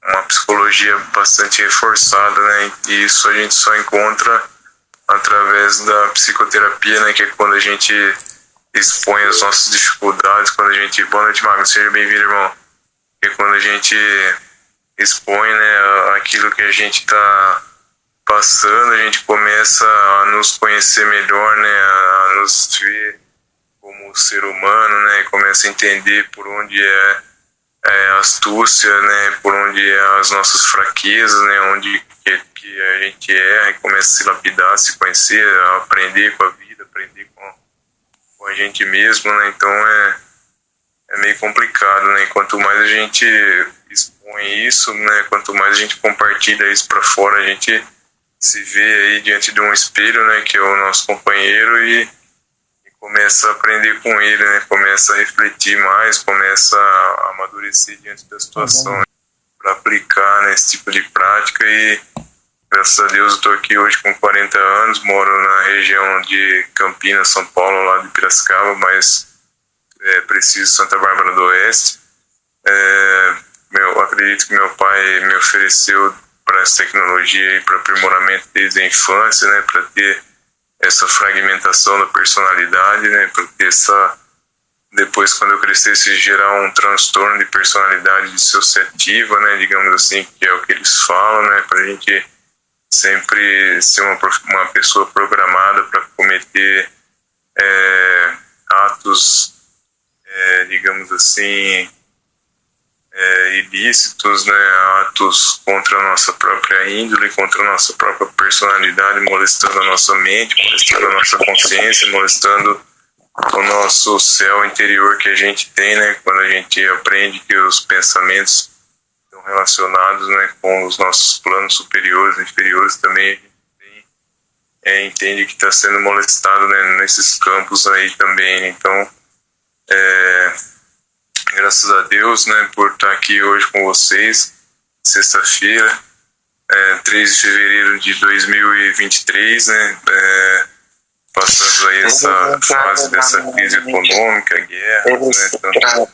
uma psicologia bastante reforçada, né? E isso a gente só encontra através da psicoterapia, né? Que é quando a gente expõe as nossas dificuldades, quando a gente... Boa noite, Magno, seja bem-vindo, irmão. Que é quando a gente expõe, né, aquilo que a gente está passando, a gente começa a nos conhecer melhor, né? A nos ver como ser humano, né? Começa a entender por onde é a astúcia, né? Por onde é as nossas fraquezas, né? Onde que a gente erra e começa a se lapidar, se conhecer, a aprender com a vida, aprender com a gente mesmo, né? Então é meio complicado, né? Quanto mais a gente expõe isso, né? Quanto mais a gente compartilha isso para fora, a gente se vê aí diante de um espelho, né? Que é o nosso companheiro e começa a aprender com ele, né? Começa a refletir mais, começa a amadurecer diante da situação, né? Para aplicar nesse tipo de prática. E graças a Deus eu estou aqui hoje com 40 anos, moro na região de Campinas, São Paulo, lá de Piracicaba, mas preciso Santa Bárbara do Oeste. Eu acredito que meu pai me ofereceu para essa tecnologia e para aprimoramento desde a infância, né? Para ter essa fragmentação da personalidade, né? Para ter depois, quando eu crescesse, gerar um transtorno de personalidade dissociativa, né? Digamos assim, que é o que eles falam, né? Para a gente sempre ser uma pessoa programada para cometer atos, digamos assim, ilícitos, né? Atos contra a nossa própria índole, contra a nossa própria personalidade, molestando a nossa mente, molestando a nossa consciência, molestando o nosso céu interior que a gente tem, né? Quando a gente aprende que os pensamentos estão relacionados, né, com os nossos planos superiores e inferiores, também a gente entende que está sendo molestado, né, nesses campos aí também, né? Então, graças a Deus, né, por estar aqui hoje com vocês, sexta-feira, 3 de fevereiro de 2023, né, passando aí essa fase dessa crise econômica, guerra, né, tanta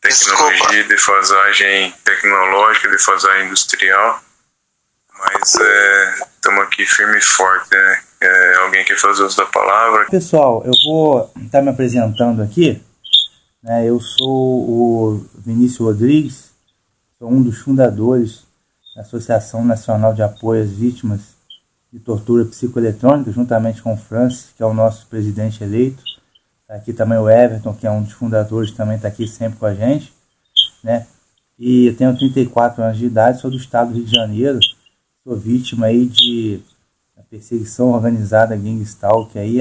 tecnologia, defasagem tecnológica, defasagem industrial, mas estamos aqui firme e forte, né? Alguém quer fazer uso da palavra? Pessoal, eu vou estar me apresentando aqui. Eu sou o Vinícius Rodrigues, sou um dos fundadores da Associação Nacional de Apoio às Vítimas de Tortura Psicoeletrônica, juntamente com o Francis, que é o nosso presidente eleito. Está aqui também o Everton, que é um dos fundadores, também está aqui sempre com a gente, né? E eu tenho 34 anos de idade, sou do estado do Rio de Janeiro, sou vítima aí de perseguição organizada Gangstalk, aí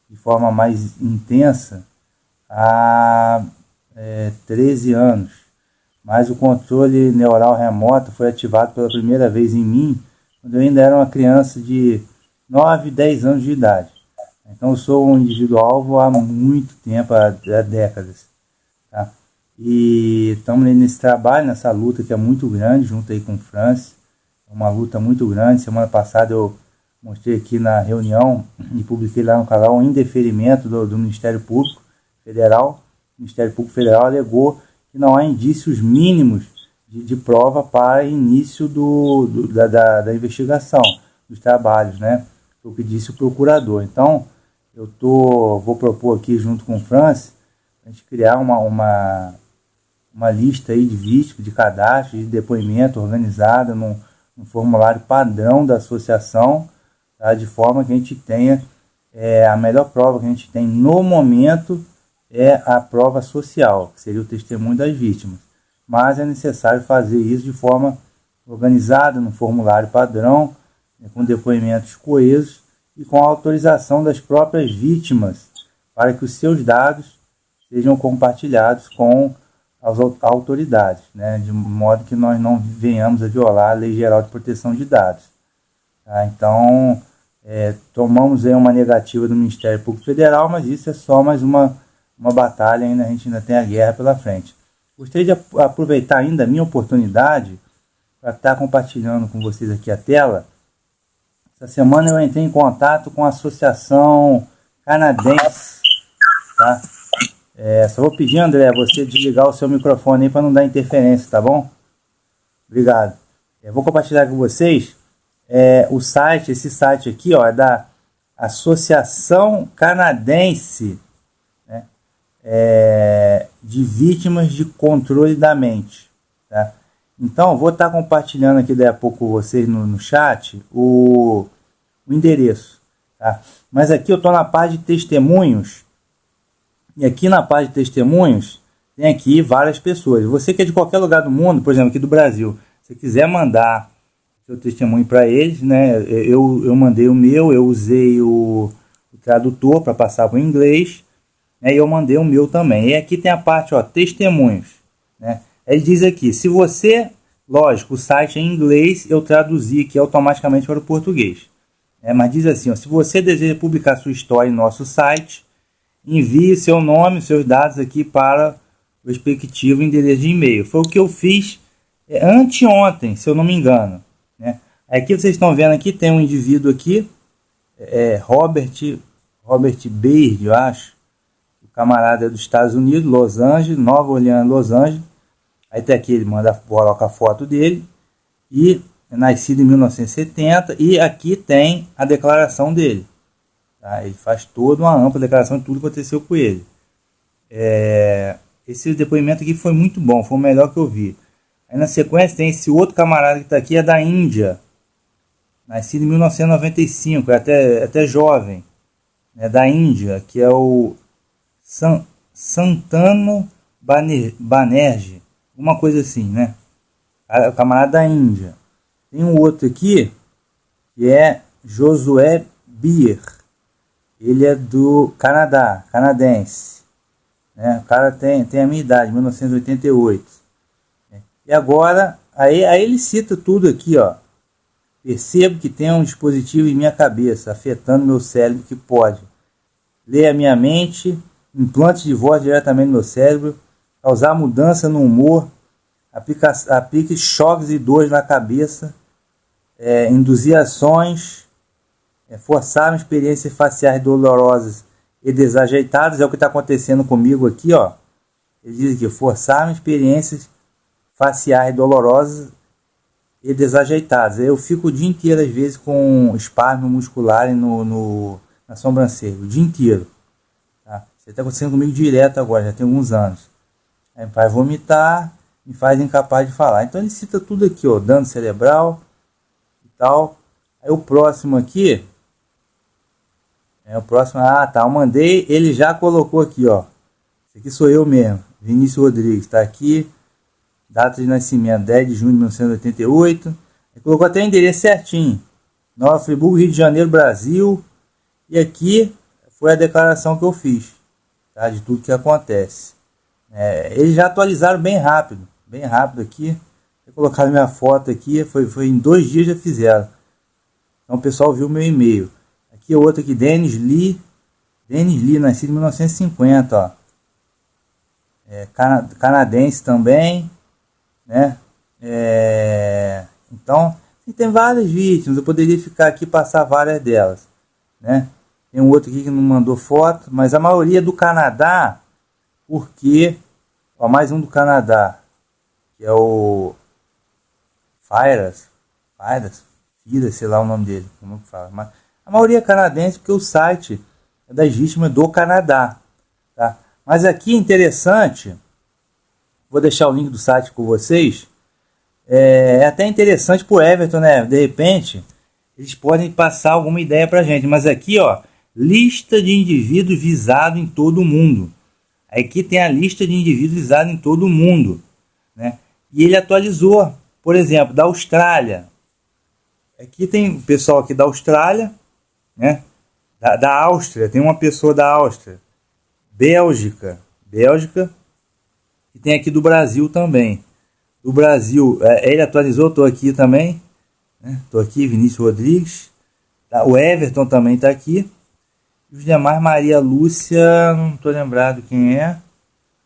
de forma mais intensa, há 13 anos, mas o controle neural remoto foi ativado pela primeira vez em mim quando eu ainda era uma criança de 9, 10 anos de idade. Então eu sou um indivíduo alvo há muito tempo, há décadas, tá? E estamos nesse trabalho, nessa luta que é muito grande, junto aí com o Francis, uma luta muito grande. Semana passada eu mostrei aqui na reunião e publiquei lá no canal um indeferimento do Ministério Público Federal. O Ministério Público Federal alegou que não há indícios mínimos de prova para início da investigação, dos trabalhos, né? Foi o que disse o procurador. Então, vou propor aqui, junto com o Francis, a gente criar uma lista aí de vítimas, de cadastro, de depoimento organizada num formulário padrão da associação, tá? De forma que a gente tenha a melhor prova que a gente tem no momento é a prova social, que seria o testemunho das vítimas. Mas é necessário fazer isso de forma organizada, num formulário padrão, com depoimentos coesos e com a autorização das próprias vítimas, para que os seus dados sejam compartilhados com as autoridades, né, de modo que nós não venhamos a violar a Lei Geral de Proteção de Dados. Tá? Então, tomamos aí uma negativa do Ministério Público Federal, mas isso é só mais uma batalha, a gente ainda tem a guerra pela frente. Gostaria de aproveitar ainda a minha oportunidade para estar compartilhando com vocês aqui a tela. Essa semana eu entrei em contato com a Associação Canadense, tá? Só vou pedir, André, você desligar o seu microfone aí para não dar interferência, tá bom? Obrigado. Vou compartilhar com vocês o site, esse site aqui, ó, é da Associação Canadense, né, de Vítimas de Controle da Mente. Tá? Então, vou estar compartilhando aqui daqui a pouco com vocês no chat o endereço. Tá? Mas aqui eu estou na página de testemunhos. E aqui na página de testemunhos tem aqui várias pessoas. Você que é de qualquer lugar do mundo, por exemplo, aqui do Brasil, se quiser mandar seu testemunho para eles, né? Eu mandei o meu, eu usei o tradutor para passar para o inglês, né? E eu mandei o meu também. E aqui tem a parte, ó, testemunhos, né? Ele diz aqui, se você, lógico, o site é em inglês, eu traduzi aqui automaticamente para o português. Mas diz assim, ó, se você deseja publicar sua história em nosso site, envie seu nome, seus dados aqui para o respectivo endereço de e-mail. Foi o que eu fiz anteontem, se eu não me engano. Né? Aqui vocês estão vendo aqui, tem um indivíduo aqui, Robert Baird, eu acho. O camarada é dos Estados Unidos, Los Angeles, Nova Orleans, Los Angeles. Aí tem aqui, ele coloca a foto dele. E é nascido em 1970. E aqui tem a declaração dele. Tá? Ele faz toda uma ampla declaração de tudo que aconteceu com ele. Esse depoimento aqui foi muito bom, foi o melhor que eu vi. Aí na sequência tem esse outro camarada que está aqui, é da Índia. Nascido em 1995, é até jovem. É da Índia, que é o Santanu Banerjee. Uma coisa assim, né? O camarada da Índia. Tem um outro aqui, que é Josué Bier. Ele é do Canadá, canadense. Né? O cara tem a minha idade, 1988. E agora, aí ele cita tudo aqui, ó. Percebo que tem um dispositivo em minha cabeça, afetando meu cérebro que pode ler a minha mente, implantes de voz diretamente no meu cérebro, causar mudança no humor, aplique choques e dores na cabeça, induzir ações, forçar experiências faciais dolorosas e desajeitadas. É o que está acontecendo comigo aqui, ó. Ele diz aqui, forçar experiências faciais dolorosas e desajeitadas. Eu fico o dia inteiro, às vezes, com espasmo muscular na sobrancelha, o dia inteiro. Tá? Isso está acontecendo comigo direto agora, já tem alguns anos. Aí vai vomitar, me faz incapaz de falar. Então ele cita tudo aqui, ó, dano cerebral e tal. Aí o próximo aqui, eu mandei, ele já colocou aqui, ó. Esse aqui sou eu mesmo, Vinícius Rodrigues, tá aqui. Data de nascimento, 10 de junho de 1988. Ele colocou até o endereço certinho. Nova Friburgo, Rio de Janeiro, Brasil. E aqui foi a declaração que eu fiz, tá? De tudo que acontece. Eles já atualizaram bem rápido aqui. Colocaram minha foto aqui, foi em 2 dias já fizeram. Então o pessoal viu meu e-mail. Aqui outro aqui, Dennis Lee, nascido em 1950, ó. Canadense também, né? Então, tem várias vítimas, eu poderia ficar aqui e passar várias delas, né? Tem um outro aqui que não mandou foto, mas a maioria é do Canadá, porque, ó, mais um do Canadá, que é o Firas, sei lá o nome dele, como que fala, mas a maioria é canadense, porque o site é das vítimas do Canadá, tá? Mas aqui interessante, vou deixar o link do site com vocês, é até interessante pro Everton, né? De repente, eles podem passar alguma ideia pra gente, mas aqui, ó, lista de indivíduos visados em todo o mundo. Aqui tem a lista de indivíduos visados em todo o mundo, né? E ele atualizou, por exemplo, da Austrália. Aqui tem o pessoal aqui da Austrália, né? Da Áustria, tem uma pessoa da Áustria. Bélgica, e tem aqui do Brasil também. Do Brasil, ele atualizou, estou aqui também, né? Estou aqui, Vinícius Rodrigues, tá? O Everton também está aqui, e os demais, Maria Lúcia, não estou lembrado quem é,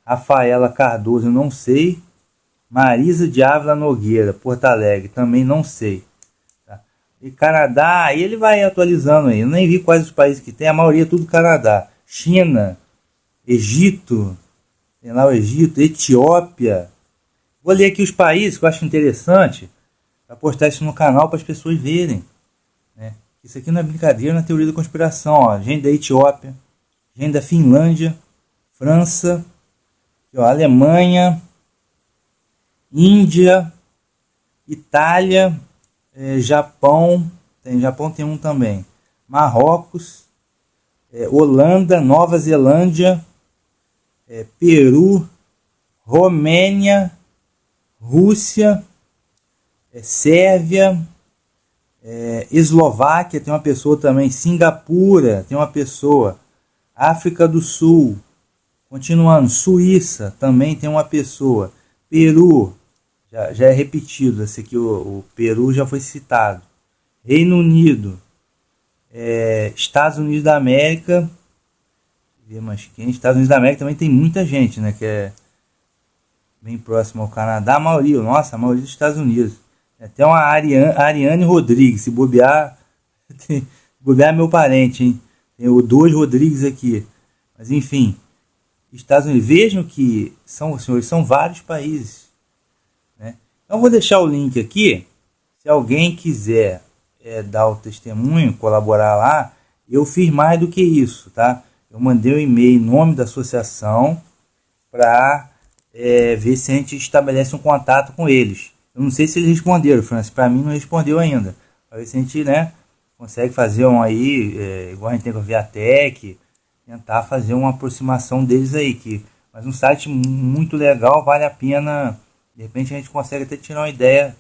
Rafaela Cardoso, não sei, Marisa de Ávila Nogueira, Porto Alegre, também não sei, tá? E Canadá, aí ele vai atualizando aí, eu nem vi quais os países que tem, a maioria é tudo Canadá. China, Egito, tem lá o Egito, Etiópia. Vou ler aqui os países que eu acho interessante para postar isso no canal para as pessoas verem, né? Isso aqui não é brincadeira, não é teoria da conspiração. Ó. Gente da Etiópia, gente da Finlândia, França, aqui, ó, Alemanha, Índia, Itália, Japão tem um também, Marrocos, Holanda, Nova Zelândia, Peru, Romênia, Rússia, Sérvia, Eslováquia, tem uma pessoa também, Singapura, tem uma pessoa, África do Sul, continuando, Suíça, também tem uma pessoa, Peru, já é repetido, esse aqui, o Peru já foi citado, Reino Unido, Estados Unidos da América, mas quem? Estados Unidos da América também tem muita gente, né, que é bem próximo ao Canadá, a maioria dos Estados Unidos. Até uma Ariane Rodrigues, se bobear, bobear é meu parente, hein? Tem o 2 Rodrigues aqui. Mas enfim, Estados Unidos, vejam que são vários países, né? Então vou deixar o link aqui, se alguém quiser dar o testemunho, colaborar lá, eu fiz mais do que isso, tá? Eu mandei um e-mail em nome da associação para ver se a gente estabelece um contato com eles. Eu não sei se eles responderam, Francis, para mim não respondeu ainda. Para ver se a gente, né, consegue fazer um aí, igual a gente tem com a Viatec, tentar fazer uma aproximação deles aí. Mas um site muito legal, vale a pena, de repente a gente consegue até tirar uma ideia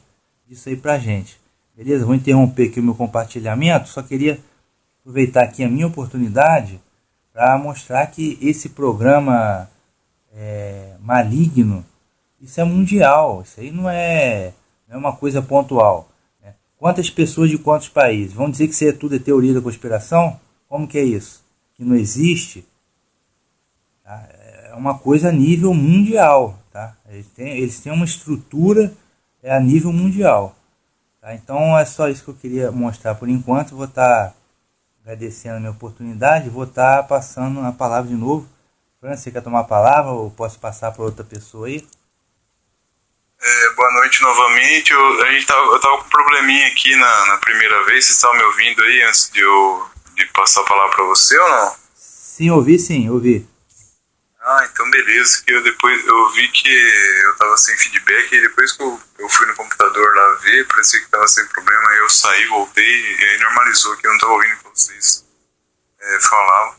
disso aí pra gente. Beleza? Vou interromper aqui o meu compartilhamento, só queria aproveitar aqui a minha oportunidade para mostrar que esse programa maligno, isso é mundial, isso aí não é uma coisa pontual, né? Quantas pessoas de quantos países? Vão dizer que isso tudo é teoria da conspiração? Como que é isso? Que não existe? Tá? É uma coisa a nível mundial, tá? Eles têm uma estrutura a nível mundial, tá? Então é só isso que eu queria mostrar por enquanto. Vou estar agradecendo a minha oportunidade, vou estar passando a palavra de novo. Francis, você quer tomar a palavra ou posso passar para outra pessoa aí? Boa noite novamente. Eu tava com um probleminha aqui na primeira vez. Vocês estavam me ouvindo aí antes de passar a palavra para você ou não? Sim, ouvi. Então beleza. Que eu vi que eu tava sem feedback e depois que eu fui no computador lá ver, parecia que tava sem problema. Aí eu saí, voltei e aí normalizou que eu não tava ouvindo o que vocês falavam.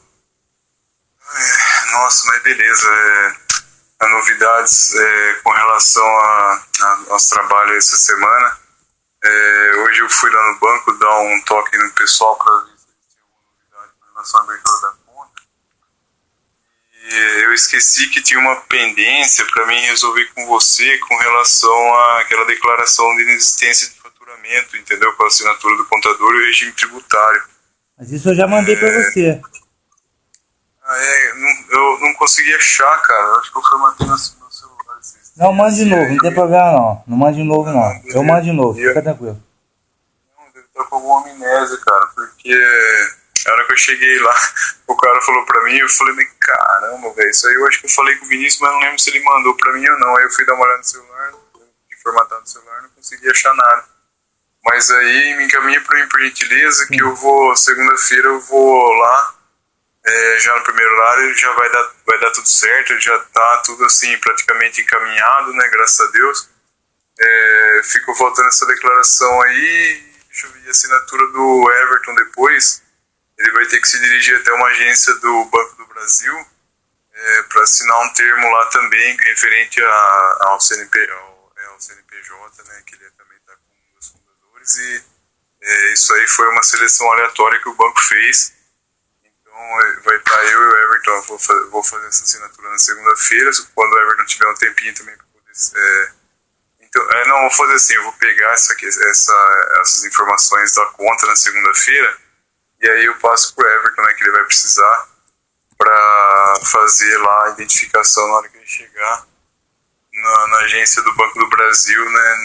Nossa, mas beleza. Novidades com relação aos trabalhos essa semana. Hoje eu fui lá no banco dar um toque no pessoal para ver se eles tinham alguma novidade com relação à abertura da conta. E eu esqueci que tinha uma pendência para mim resolver com você com relação àquela declaração de inexistência de faturamento, entendeu? Com a assinatura do contador e o regime tributário. Mas isso eu já mandei para você. Eu não consegui achar, cara. Acho que eu formatei no celular. Não, mande de novo, não tem problema não. Não mande de novo não. Eu mando de novo, fica tranquilo. Não, deve estar com alguma amnésia, cara, porque na hora que eu cheguei lá, o cara falou pra mim, eu falei, caramba, velho, isso aí eu acho que eu falei com o Vinícius, mas não lembro se ele mandou pra mim ou não. Aí eu fui dar uma olhada no celular, formatar no celular, não consegui achar nada. Mas aí me encaminha pra mim, por gentileza, que eu vou, segunda-feira eu vou lá, já no primeiro horário já vai dar tudo certo, já tá tudo assim praticamente encaminhado, né, graças a Deus. Ficou faltando essa declaração aí, deixa eu ver a assinatura do Everton depois. Ele vai ter que se dirigir até uma agência do Banco do Brasil para assinar um termo lá também referente ao CNPJ, né, que ele também está como um dos fundadores, e isso aí foi uma seleção aleatória que o banco fez. Vai estar eu e o Everton, vou fazer essa assinatura na segunda-feira, quando o Everton tiver um tempinho também para poder... não, vou fazer assim, eu vou pegar essas informações da conta na segunda-feira, e aí eu passo pro Everton, né, que ele vai precisar para fazer lá a identificação na hora que ele chegar na agência do Banco do Brasil, né,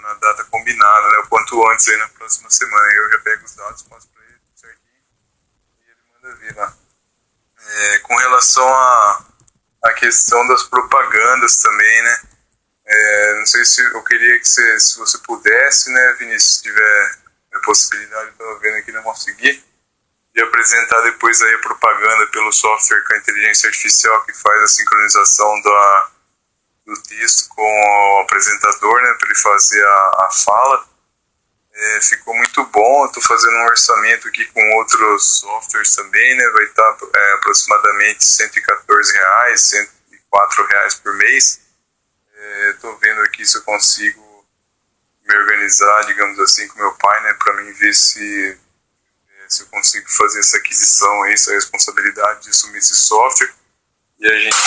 na data combinada, né, o quanto antes aí na próxima semana. Aí eu já pego os dados, passo para ele certinho, vir lá. Com relação a questão das propagandas também, né? Não sei se eu queria que se você pudesse, né, Vinícius, se tiver a possibilidade, eu estava vendo aqui, não consegui, de apresentar depois aí a propaganda pelo software com a inteligência artificial que faz a sincronização do texto com o apresentador, né, para ele fazer a fala. Ficou muito bom. Eu estou fazendo um orçamento aqui com outros softwares também, né, vai estar aproximadamente R$114, R$104 por mês. Estou vendo aqui se eu consigo me organizar, digamos assim, com meu pai, né, para mim ver se eu consigo fazer essa aquisição, essa responsabilidade de assumir esse software e a gente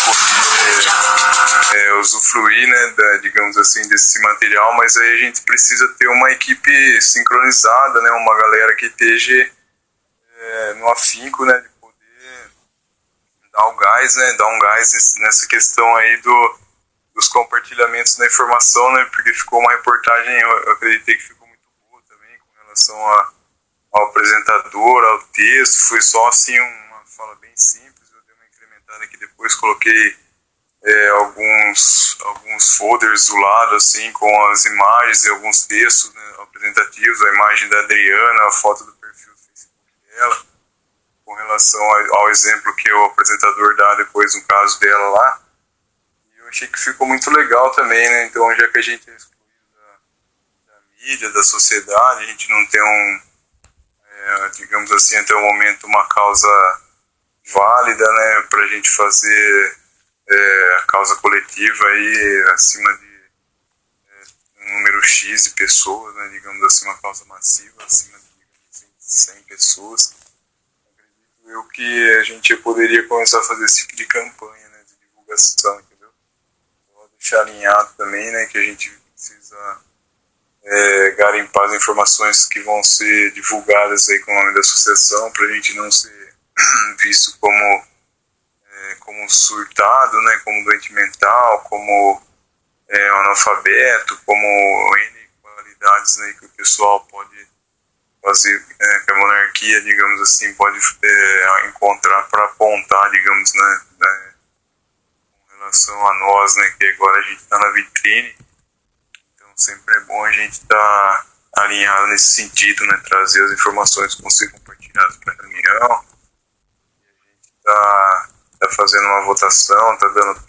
poder usufruir, né, digamos assim, desse material, mas aí a gente precisa ter uma equipe sincronizada, né, uma galera que esteja no afinco, né, de poder dar o gás, né, dar um gás nessa questão aí dos compartilhamentos da informação, né, porque ficou uma reportagem, eu acreditei que ficou muito boa também com relação ao apresentador, ao texto, foi só assim uma fala bem simples, eu dei uma incrementada aqui depois, coloquei alguns folders do lado, assim, com as imagens e alguns textos, né, apresentativos, a imagem da Adriana, a foto do perfil do Facebook dela, com relação ao exemplo que o apresentador dá depois no caso dela lá. Eu achei que ficou muito legal também, né? Então, já que a gente é excluído da mídia, da sociedade, a gente não tem digamos assim, até o momento, uma causa válida, né, para a gente fazer a causa coletiva aí acima de um número X de pessoas, né, digamos assim, uma causa massiva, acima de, digamos assim, 100 pessoas. Acredito eu que a gente poderia começar a fazer esse tipo de campanha, né, de divulgação, entendeu? Vou deixar alinhado também, né, que a gente precisa garimpar as informações que vão ser divulgadas aí com o nome da associação, para a gente não ser visto como surtado, né, como doente mental, como analfabeto, como N qualidades, né, que o pessoal pode fazer, que a monarquia, digamos assim, pode encontrar para apontar, digamos, né, com relação a nós, né, que agora a gente está na vitrine. Sempre é bom a gente estar alinhado nesse sentido, né? Trazer as informações que vão ser compartilhadas para a reunião. E a gente está fazendo uma votação, está dando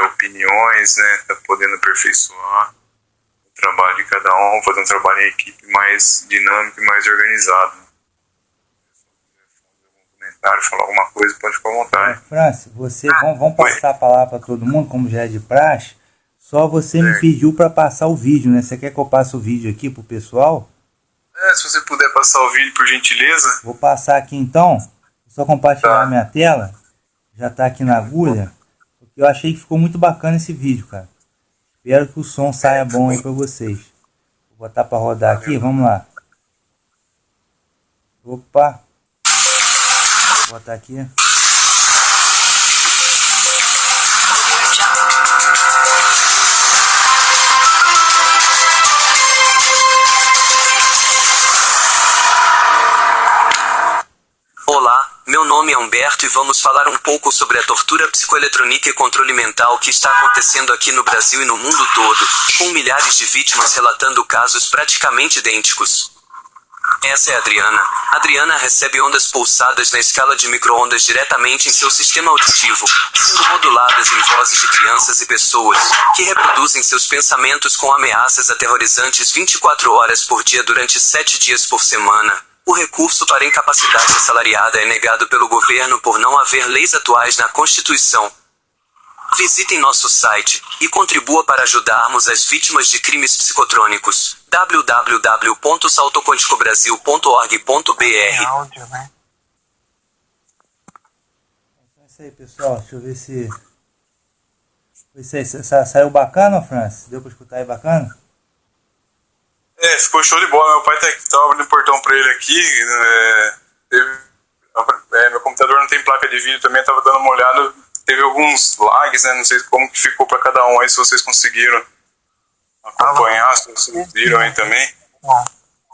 opiniões, né? Está podendo aperfeiçoar o trabalho de cada um, fazer um trabalho em equipe mais dinâmico e mais organizado. Se você quiser fazer algum comentário, falar alguma coisa, pode ficar à vontade. Francis, vamos passar a palavra para todo mundo, como já é de praxe. Só você me pediu para passar o vídeo, né? Você quer que eu passe o vídeo aqui pro pessoal? Se você puder passar o vídeo, por gentileza. Vou passar aqui então. Só compartilhar minha tela. Já tá aqui na agulha. Porque eu achei que ficou muito bacana esse vídeo, cara. Espero que o som saia bom aí para vocês. Vou botar para rodar aqui, vamos lá. Opa. Vou botar aqui. Olá, meu nome é Humberto e vamos falar um pouco sobre a tortura psicoeletrônica e controle mental que está acontecendo aqui no Brasil e no mundo todo, com milhares de vítimas relatando casos praticamente idênticos. Essa é a Adriana. Adriana recebe ondas pulsadas na escala de micro-ondas diretamente em seu sistema auditivo, sendo moduladas em vozes de crianças e pessoas, que reproduzem seus pensamentos com ameaças aterrorizantes 24 horas por dia durante 7 dias por semana. O recurso para incapacidade assalariada é negado pelo governo por não haver leis atuais na Constituição. Visitem nosso site e contribua para ajudarmos as vítimas de crimes psicotrônicos. www.saltoquânticobrasil.org.br. Áudio, né? Então é isso aí, pessoal. Deixa eu ver se... Saiu bacana, Francis? Deu para escutar aí bacana? Ficou show de bola. Meu pai tava abrindo o portão pra ele aqui. Meu computador não tem placa de vídeo também, tava dando uma olhada. Teve alguns lags, né? Não sei como que ficou pra cada um aí, se vocês conseguiram acompanhar, se vocês viram aí também. Bom,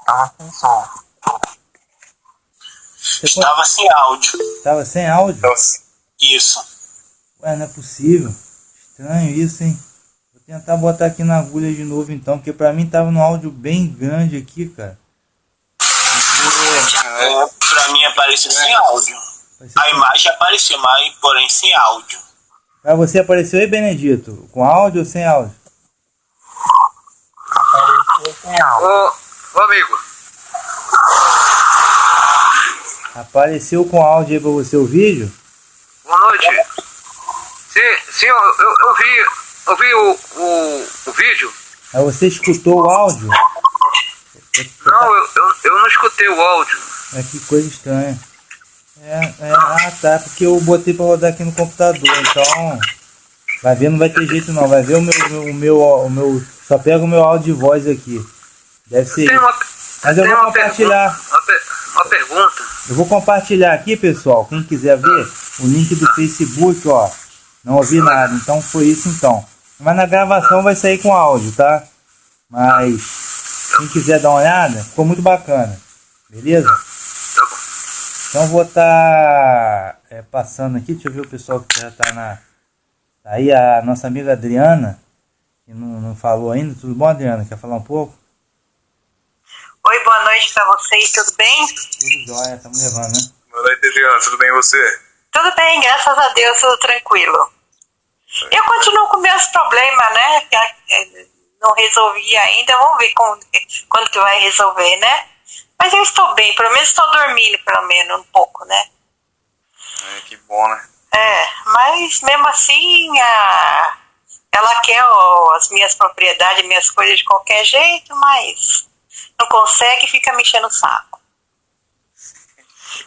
tava sem som. Estava sem áudio. Estava sem áudio? Isso. Ué, não é possível. Estranho isso, hein? Vou tentar botar aqui na agulha de novo então, porque pra mim tava no áudio bem grande aqui, cara. Pra mim apareceu sem áudio. A imagem apareceu, mas porém sem áudio. Pra você apareceu aí, Benedito? Com áudio ou sem áudio? Apareceu sem áudio. Ô amigo, Apareceu com áudio aí pra você o vídeo? boa noite. Sim, eu vi o vídeo. Aí você escutou o áudio? Não, eu não escutei o áudio. É, que coisa estranha. Tá, porque eu botei pra rodar aqui no computador, então vai ver, não vai ter jeito não, vai ver o meu só pega o meu áudio de voz aqui. Deve ser isso. Mas eu vou compartilhar. Uma pergunta. Eu vou compartilhar aqui, pessoal, quem quiser ver, o link do Facebook, ó. Não ouvi nada, então foi isso então. Mas na gravação vai sair com áudio, tá? Mas quem quiser dar uma olhada, ficou muito bacana. Beleza? Tá bom. Então vou estar passando aqui, deixa eu ver o pessoal que já está na... Tá aí a nossa amiga Adriana, que não falou ainda. Tudo bom, Adriana? Quer falar um pouco? Oi, boa noite pra vocês, tudo bem? Tudo jóia, estamos levando, né? Boa noite, Adriana. Tudo bem e você? Tudo bem, graças a Deus, tudo tranquilo. Eu continuo com meus problemas, né? Que não resolvi ainda, vamos ver quando que vai resolver, né? Mas eu estou bem, pelo menos estou dormindo, pelo menos, um pouco, né? Que bom, né? Mas mesmo assim, ela quer as minhas propriedades, minhas coisas de qualquer jeito, mas não consegue e fica me enchendo o saco.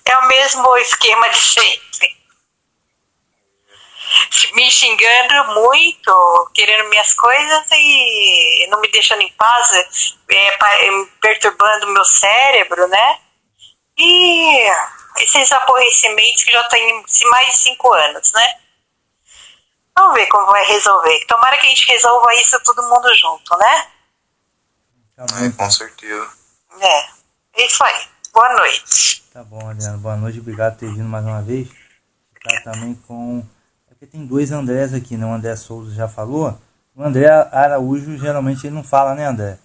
É o mesmo esquema de sempre. Me xingando muito, querendo minhas coisas e não me deixando em paz, perturbando o meu cérebro, né? E esses aborrecimentos que já tem mais de 5 anos, né? Vamos ver como vai resolver. Tomara que a gente resolva isso todo mundo junto, né? Com certeza. É isso aí. Boa noite. Tá bom, Adriana. Boa noite, obrigado por ter vindo mais uma vez. Tá também com... Porque tem 2 Andrés aqui, né? O André Souza já falou. O André Araújo, geralmente, ele não fala, né, André?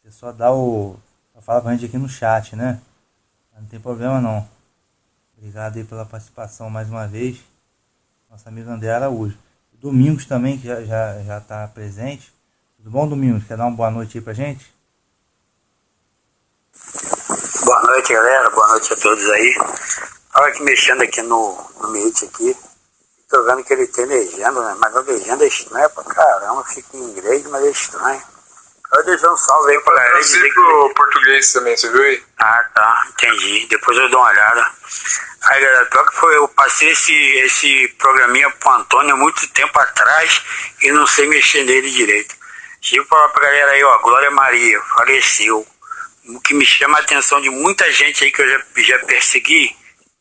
Você só dá só fala com a gente aqui no chat, né? Não tem problema, não. Obrigado aí pela participação mais uma vez. Nosso amigo André Araújo. Domingos também, que já tá presente. Tudo bom, Domingos? Quer dar uma boa noite aí pra gente? Boa noite, galera. Boa noite a todos aí. Estava aqui mexendo aqui no Meet aqui. Tô vendo que ele tem legenda, né? Mas a legenda é estranha pra caramba. Fica em inglês, mas é estranho. Eu deixo um salve aí pra galera. Eu pro português também, você viu aí? Ah, tá. Entendi. Depois eu dou uma olhada. Aí, galera, pior que foi, eu passei esse programinha pro Antônio há muito tempo atrás e não sei mexer nele direito. Chego pra falar pra galera aí, ó, Glória Maria, faleceu. O que me chama a atenção de muita gente aí que eu já persegui,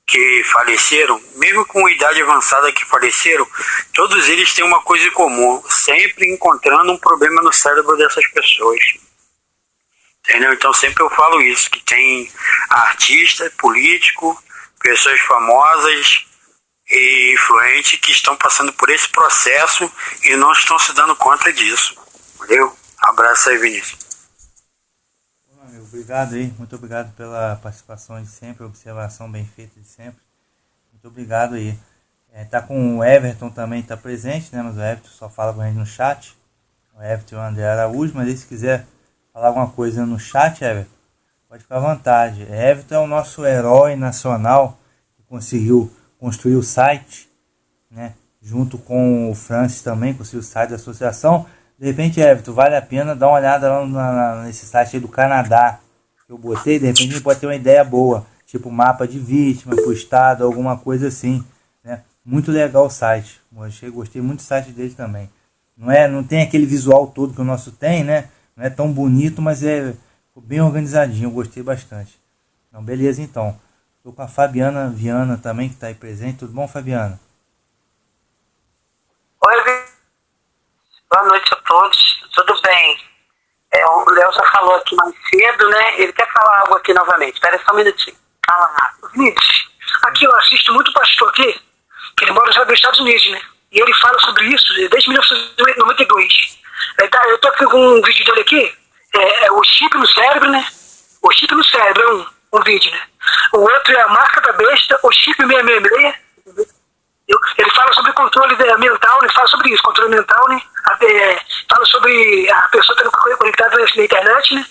que faleceram, mesmo com idade avançada que faleceram, todos eles têm uma coisa em comum, sempre encontrando um problema no cérebro dessas pessoas. Entendeu? Então sempre eu falo isso, que tem artista, político, pessoas famosas e influentes que estão passando por esse processo e não estão se dando conta disso. Valeu? Abraço aí, Vinícius. Obrigado aí, muito obrigado pela participação de sempre, observação bem feita de sempre. Muito obrigado aí. Tá com o Everton também, tá presente, né? Mas o Everton só fala com a gente no chat. O Everton e o André Araújo, mas aí se quiser falar alguma coisa no chat, Everton, pode ficar à vontade. Everton é o nosso herói nacional que conseguiu construir o site, né? Junto com o Francis também, conseguiu o site da associação. De repente, Everton, vale a pena dar uma olhada lá nesse site aí do Canadá que eu botei. De repente a gente pode ter uma ideia boa, tipo mapa de vítima pro estado, alguma coisa assim, né? Muito legal o site. Gostei muito do site dele também. Não tem aquele visual todo que o nosso tem, né? Não é tão bonito, mas ficou bem organizadinho. Eu gostei bastante. Então, beleza, então. Estou com a Fabiana Viana também, que está aí presente. Tudo bom, Fabiana? Oi, boa noite a todos, tudo bem? O Léo já falou aqui mais cedo, né? Ele quer falar algo aqui novamente. Espera só um minutinho. Fala rápido. Vinícius, aqui eu assisto muito pastor aqui, que ele mora já nos Estados Unidos, né? E ele fala sobre isso desde 1992. Eu tô aqui com um vídeo dele aqui, o chip no cérebro, né? O chip no cérebro é um vídeo, né? O outro é a marca da besta, o chip 666. Ele fala sobre controle mental, ele fala sobre isso, controle mental, né? Fala sobre a pessoa estando conectada na internet, né?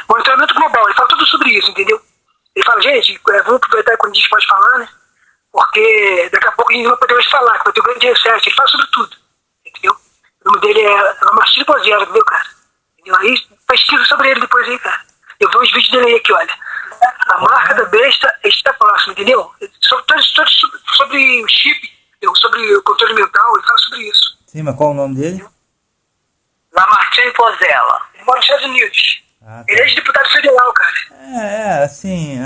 Monitoramento global, ele fala tudo sobre isso, entendeu? Ele fala, gente, vamos aproveitar quando a gente pode falar, né? Porque daqui a pouco a gente não vai poder mais falar, que vai ter um grande reset, ele fala sobre tudo, entendeu? O nome dele é Marcelo Pozero, entendeu, cara? Entendeu? Aí pesquisa sobre ele depois aí, cara. Eu vi uns vídeos dele aí aqui, olha. A marca da besta está próxima, entendeu? Sobre o chip, entendeu? Sobre o controle mental, ele fala sobre isso. Sim, mas qual o nome dele? Lamartine Pozella. Ele mora nos Estados Unidos. Ah, tá. Ele é deputado federal, cara. Assim,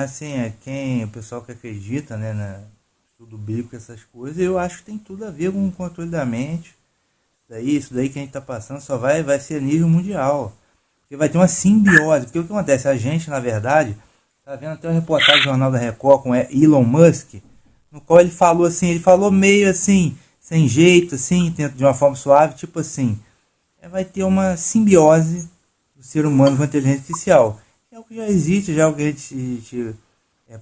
o pessoal que acredita, né, no estudo bíblico, essas coisas, eu acho que tem tudo a ver com o controle da mente. Isso daí que a gente tá passando só vai ser a nível mundial. Porque vai ter uma simbiose. Porque o que acontece? A gente, na verdade, tá vendo até uma reportagem do Jornal da Record com Elon Musk, no qual ele falou meio assim, sem jeito, assim, de uma forma suave, tipo assim, vai ter uma simbiose do ser humano com a inteligência artificial. É o que já existe, já é o que a gente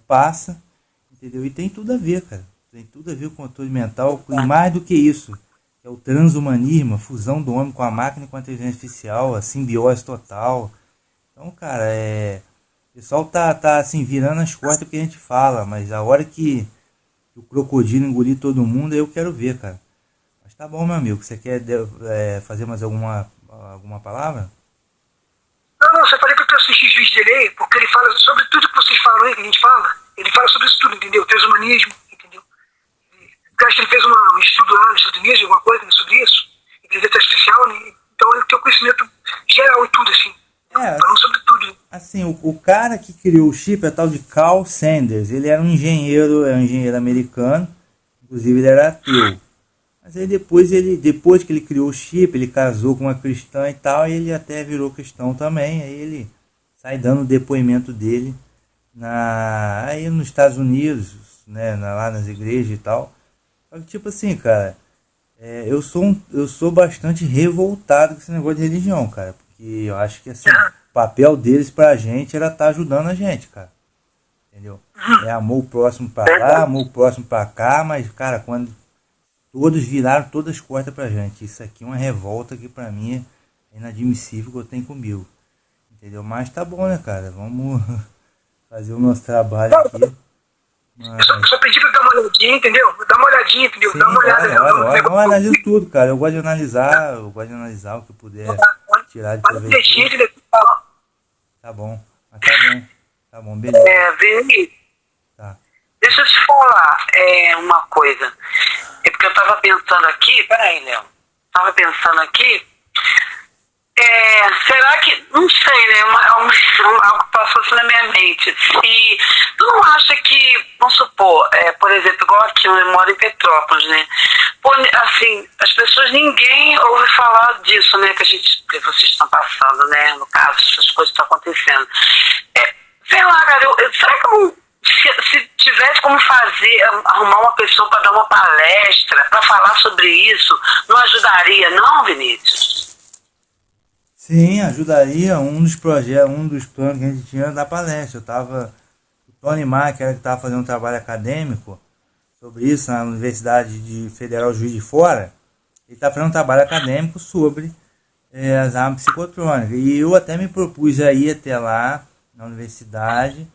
passa, entendeu? E tem tudo a ver, cara. Tem tudo a ver com o controle mental, e mais do que isso, é o transhumanismo, a fusão do homem com a máquina e com a inteligência artificial, a simbiose total. Então, cara, o pessoal tá assim, virando as costas porque a gente fala, mas a hora que o crocodilo engolir todo mundo, eu quero ver, cara. Mas tá bom, meu amigo, você quer fazer mais alguma palavra? Não, só falei pra tu assistir os vídeos dele aí, porque ele fala sobre tudo que vocês falam aí, que a gente fala. Ele fala sobre isso tudo, entendeu? Transhumanismo, entendeu? Eu acho que ele fez um estudo lá nos Estados Unidos, alguma coisa sobre isso, inteligência artificial, né? Então ele tem um conhecimento geral em tudo, assim. Falando sobre tudo. Assim, o cara que criou o chip é tal de Carl Sanders. Ele era um engenheiro americano, inclusive ele era ateu. Mas aí depois que ele criou o chip, ele casou com uma cristã e tal, e ele até virou cristão também. Aí ele sai dando o depoimento dele aí nos Estados Unidos, né, lá nas igrejas e tal. Só que tipo assim, cara, eu sou bastante revoltado com esse negócio de religião, cara. Porque eu acho que assim, o papel deles pra gente era estar ajudando a gente, cara. Entendeu? Amor o próximo pra lá, amor o próximo pra cá, mas, cara, quando todos viraram todas as costas pra gente. Isso aqui é uma revolta que pra mim é inadmissível que eu tenho comigo. Entendeu? Mas tá bom, né, cara? Vamos fazer o nosso trabalho aqui. Mas... Só pedi pra dar uma olhadinha, entendeu? Dá uma olhadinha, entendeu? Sim, dá uma olhada. Eu analiso tudo, cara. Eu gosto de analisar o que puder tirar de proveito. Tá bom. Mas tá bom, beleza. Vinícius, Tá. deixa eu te falar uma coisa. É porque eu tava pensando aqui, peraí, Léo. Tava pensando aqui, será que, não sei, né, algo que passou assim na minha mente. Se tu não acha que, vamos supor, por exemplo, igual aqui, eu moro em Petrópolis, né, assim, as pessoas, ninguém ouve falar disso, né, que vocês estão passando, né, no caso, essas coisas estão acontecendo. Sei lá, cara, será que eu, se tivesse como arrumar uma pessoa para dar uma palestra, para falar sobre isso, não ajudaria, não, Vinícius? Sim, ajudaria. Um dos planos que a gente tinha era dar palestra. O Tony Mark, que estava fazendo um trabalho acadêmico sobre isso na Universidade Federal Juiz de Fora, ele está fazendo um trabalho acadêmico sobre as armas psicotrônicas. E eu até me propus a ir até lá, na universidade,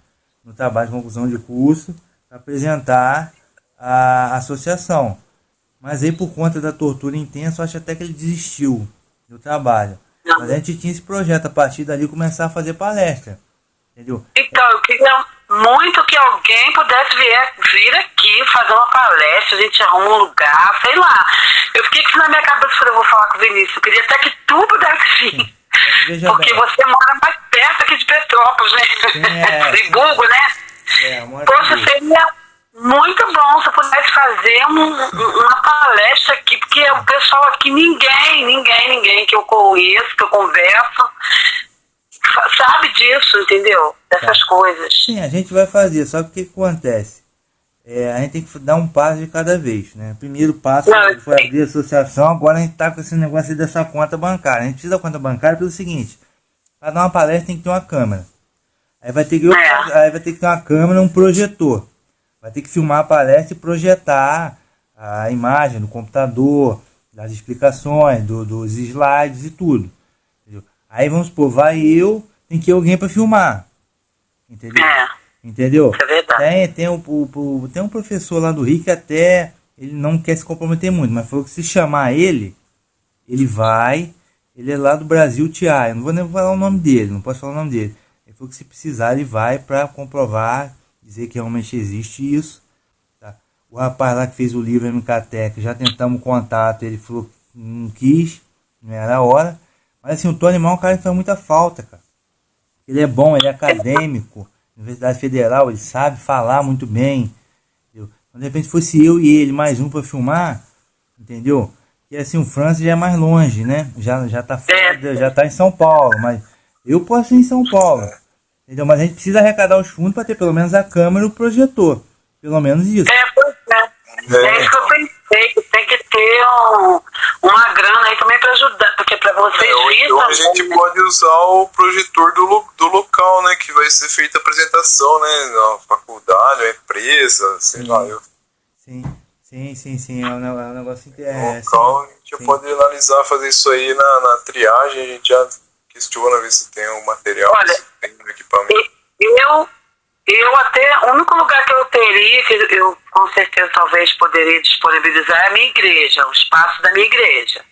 no trabalho de conclusão de curso, para apresentar a associação. Mas aí, por conta da tortura intensa, eu acho até que ele desistiu do trabalho. Mas a gente tinha esse projeto, a partir dali começar a fazer palestra, entendeu? Então, eu queria muito que alguém pudesse vir aqui fazer uma palestra, a gente arruma um lugar, sei lá. Eu fiquei aqui na minha cabeça, falei, eu vou falar com o Vinícius, eu queria até que tu pudesse vir. Veja porque bem, você mora mais perto aqui de Petrópolis, né? Friburgo, né? Poxa, seria muito bom se eu pudesse fazer uma palestra aqui, porque o pessoal aqui, ninguém que eu conheço, que eu converso, sabe disso, entendeu? Dessas coisas. Sim, a gente vai fazer, só que o que acontece? a gente tem que dar um passo de cada vez, né? O primeiro passo foi abrir a associação, agora a gente está com esse negócio aí dessa conta bancária. A gente precisa da conta bancária pelo seguinte, para dar uma palestra tem que ter uma câmera. Aí vai ter que ter uma câmera, um projetor. Vai ter que filmar a palestra e projetar a imagem no computador, das explicações, dos slides e tudo. Entendeu? Aí vamos supor, tem que ir alguém para filmar. Entendeu? Entendeu? É verdade. Tem um professor lá do Rio que até ele não quer se comprometer muito, mas falou que se chamar ele vai. Ele é lá do Brasil TI, eu não vou nem falar o nome dele, não posso falar o nome dele. Ele falou que se precisar ele vai para comprovar, dizer que realmente existe isso. Tá? O rapaz lá que fez o livro MKTech, já tentamos contato, ele falou que não quis, não era a hora. Mas assim, o Tony Mal é um cara que faz muita falta, cara. Ele é bom, ele é acadêmico, Universidade Federal, ele sabe falar muito bem. Entendeu? Então, de repente fosse eu e ele, mais um para filmar, entendeu? E assim, o França já é mais longe, né? Já tá fora, já tá em São Paulo, mas eu posso ir em São Paulo. Entendeu? Mas a gente precisa arrecadar os fundos para ter pelo menos a câmera e o projetor. Pelo menos isso. Pois é. É isso que eu pensei, que tem que ter uma grana aí também para ajudar, porque para vocês então a gente pode usar o projetor do local, né? Que vai ser feita a apresentação, né? Na faculdade, na empresa, sei lá. Sim. É um negócio no local, a gente já pode analisar, fazer isso aí na triagem, a gente já questiona ver se tem o material, se tem o equipamento. Eu até, o único lugar que eu teria, que eu com certeza talvez poderia disponibilizar é a minha igreja, o espaço da minha igreja.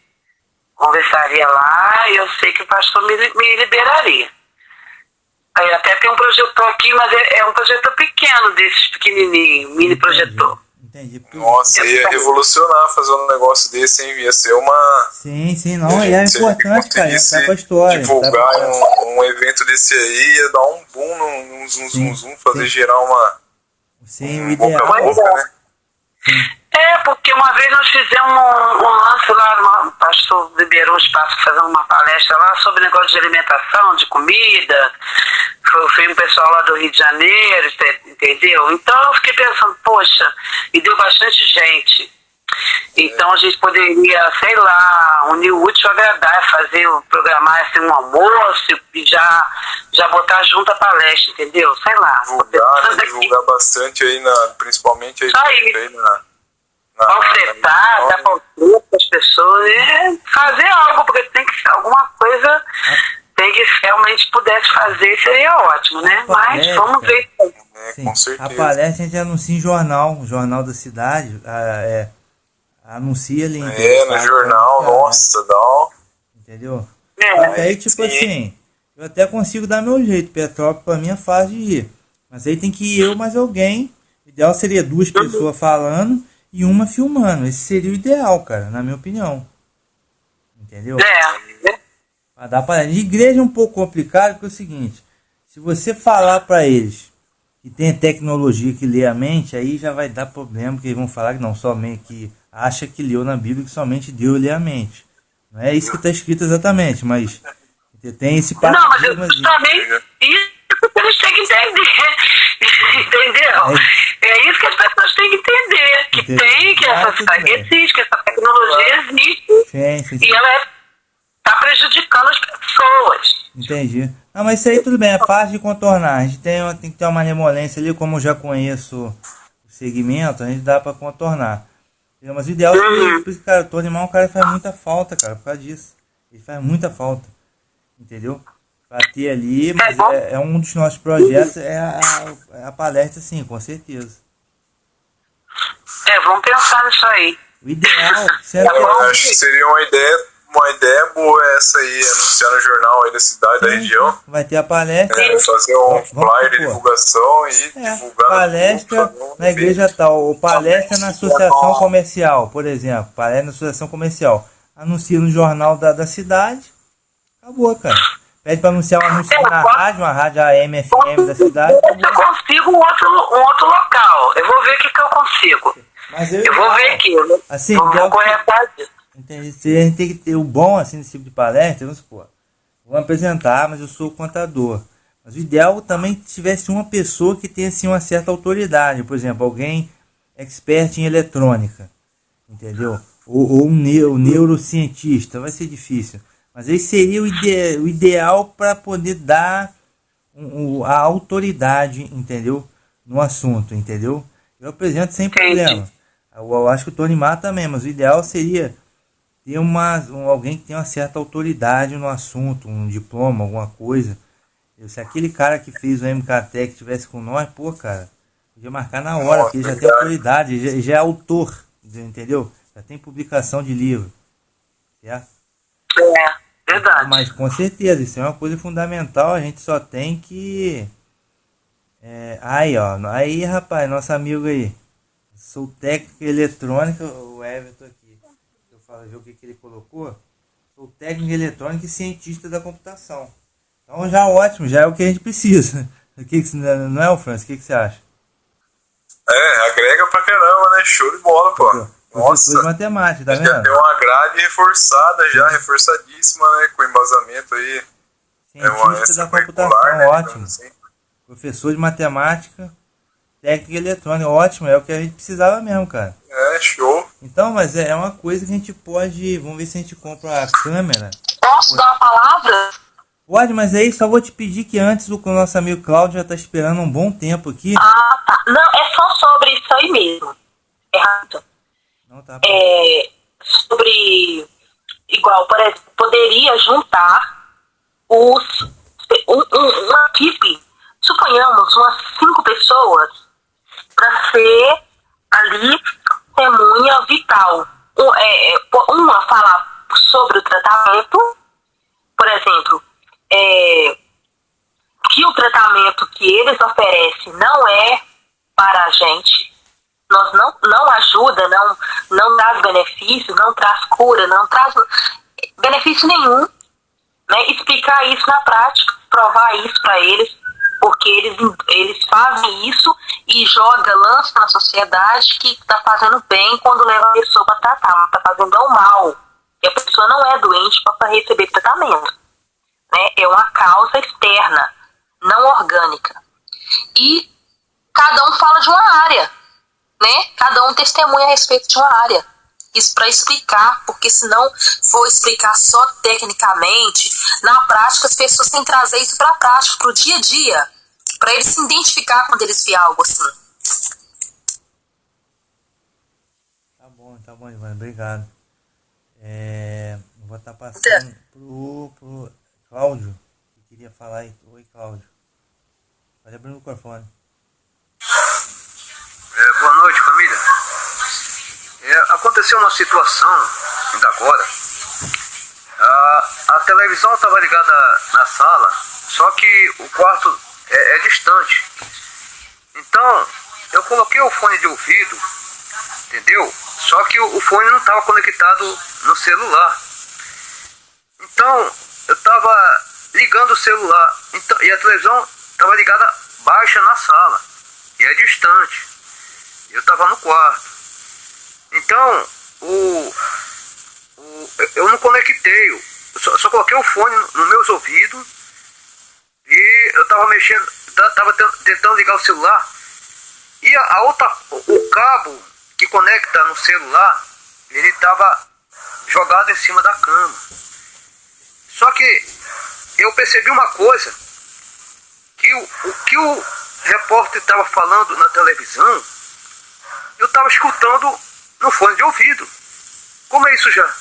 Conversaria lá e eu sei que o pastor me liberaria. Aí até tem um projetor aqui, mas é um projetor pequeno, desses pequenininho, mini projetor. Entendi. Nossa, ia revolucionar fazer um negócio desse, hein? Ia ser uma... Sim, não, é importante, cara, tá pra história. Divulgar um evento desse aí, ia dar um boom, um zoom, fazer gerar uma... Sim, o ideal. Né? Porque uma vez nós fizemos um lance lá, o pastor liberou um espaço para fazer uma palestra lá sobre negócio de alimentação, de comida. Foi um pessoal lá do Rio de Janeiro, entendeu? Então eu fiquei pensando, poxa, e deu bastante gente. Então a gente poderia, sei lá, unir o útil ao agradável, programar assim, um almoço e já botar junto a palestra, entendeu? Sei lá. Divulgar bastante aí, principalmente aí panfletar, dar panfleto para as pessoas e fazer algo, porque tem que ser alguma coisa, tem que realmente pudesse fazer, seria ótimo, né? Mas vamos ver. Com certeza. A palestra a gente anuncia em jornal da cidade, anuncia ali. No jornal, nossa, dá. Entendeu? Aí tipo assim, eu até consigo dar meu jeito, Petrópolis pra mim é fácil de ir. Mas aí tem que ir eu mais alguém. O ideal seria 2 pessoas falando e uma filmando. Esse seria o ideal, cara, na minha opinião. Entendeu? Pra dar pra eles. Igreja é um pouco complicado, porque é o seguinte, se você falar pra eles que tem tecnologia que lê a mente, aí já vai dar problema, porque eles vão falar que não, somente que acha que leu na Bíblia que somente Deus lê a mente. Não é isso que está escrito exatamente, mas tem esse paradigma. Não, mas também isso eles têm que entender. Entendeu? É isso que as pessoas têm que entender. Que essa cidade existe, que essa tecnologia existe. Sim. E ela está prejudicando as pessoas. Entendi. Não, mas isso aí tudo bem, é fácil de contornar. A gente tem que ter uma malemolência ali, como eu já conheço o segmento, a gente dá para contornar. Mas o ideal é que, cara, o Tony Mal, o cara faz muita falta, cara, por causa disso. Ele faz muita falta. Entendeu? Pra ter ali, mas é um dos nossos projetos, é a palestra, sim, com certeza. Vamos pensar nisso aí. O ideal... Eu acho que seria uma ideia boa essa aí, anunciar no jornal aí da cidade, da região. Vai ter a palestra. Fazer um flyer de divulgação e divulgar. Palestra na igreja tal, ou palestra na associação comercial, por exemplo. Palestra na associação comercial. Anuncia no jornal da cidade. Acabou, cara. Pede para anunciar um anúncio na rádio, uma rádio AM, FM da cidade. Eu consigo um outro local. Eu vou ver o que eu consigo. Mas eu vou ver aqui. Assim, vou correr atrás disso. Entendi. A gente tem que ter o bom, assim, nesse tipo de palestra, vamos supor. Vou apresentar, mas eu sou contador. Mas o ideal também que tivesse uma pessoa que tenha, assim, uma certa autoridade. Por exemplo, alguém expert em eletrônica, entendeu? Ou um neurocientista, vai ser difícil. Mas aí seria o ideal para poder dar a autoridade, entendeu? No assunto, entendeu? Eu apresento sem problema. Eu acho que o Tony Mato também, mas o ideal seria ter alguém que tenha uma certa autoridade no assunto, um diploma, alguma coisa. Se aquele cara que fez o MKTech estivesse com nós, pô, cara, podia marcar na hora, porque ele já tem autoridade, já é autor, entendeu? Já tem publicação de livro, certo? Verdade. Mas com certeza, isso é uma coisa fundamental, a gente só tem que... aí rapaz, nosso amigo aí, sou técnico em eletrônica, o Everton aqui, eu falo, ver o que ele colocou, sou técnico em eletrônica e cientista da computação. Então já ótimo, já é o que a gente precisa. Não é, o Francis? O que você acha? Agrega pra caramba, né? Show de bola, pô. Nossa, de matemática, tá vendo? Já tem uma grade reforçada, já reforçadíssima, né? Com embasamento aí. Cientista da computação, né? Ótimo. Assim. Professor de matemática, técnica eletrônica, ótimo, é o que a gente precisava mesmo, cara. Show. Então, mas é uma coisa que a gente pode... Vamos ver se a gente compra a câmera. Posso dar uma palavra? Pode, mas aí só vou te pedir que antes o nosso amigo Cláudio já está esperando um bom tempo aqui. Ah, tá. Não, é só sobre isso aí mesmo. Errado. Não, tá. Sobre... Igual, por exemplo, poderia juntar uma equipe, suponhamos, umas 5 pessoas, para ser ali testemunha vital. Uma falar sobre o tratamento, por exemplo, que o tratamento que eles oferecem não é para a gente, não ajuda, não traz benefício, não traz cura, não traz benefício nenhum, né? Explicar isso na prática, provar isso para eles, porque eles fazem isso e lançam na sociedade que está fazendo bem quando leva a pessoa para tratar, mas está fazendo mal, e a pessoa não é doente para receber tratamento. É uma causa externa, não orgânica. E cada um fala de uma área, né? Cada um testemunha a respeito de uma área. Isso para explicar, porque se não for explicar só tecnicamente, na prática as pessoas têm que trazer isso para a prática, para o dia a dia, para eles se identificar quando eles veem algo assim. Tá bom, Ivan, obrigado. Vou estar passando pro Cláudio, que queria falar aí. Oi, Cláudio. Pode abrir o microfone. Boa noite, família. Aconteceu uma situação, ainda agora. A televisão estava ligada na sala, só que o quarto é distante. Então, eu coloquei o fone de ouvido, entendeu? Só que o fone não estava conectado no celular. Então, eu estava ligando o celular, então, e a televisão estava ligada baixa na sala, e é distante. Eu estava no quarto. Então, eu não conectei, eu só coloquei o fone nos meus ouvidos e eu estava mexendo, estava tentando ligar o celular, e o cabo que conecta no celular, ele estava jogado em cima da cama. Só que eu percebi uma coisa, que o que o repórter estava falando na televisão, eu estava escutando no fone de ouvido. Como é isso já?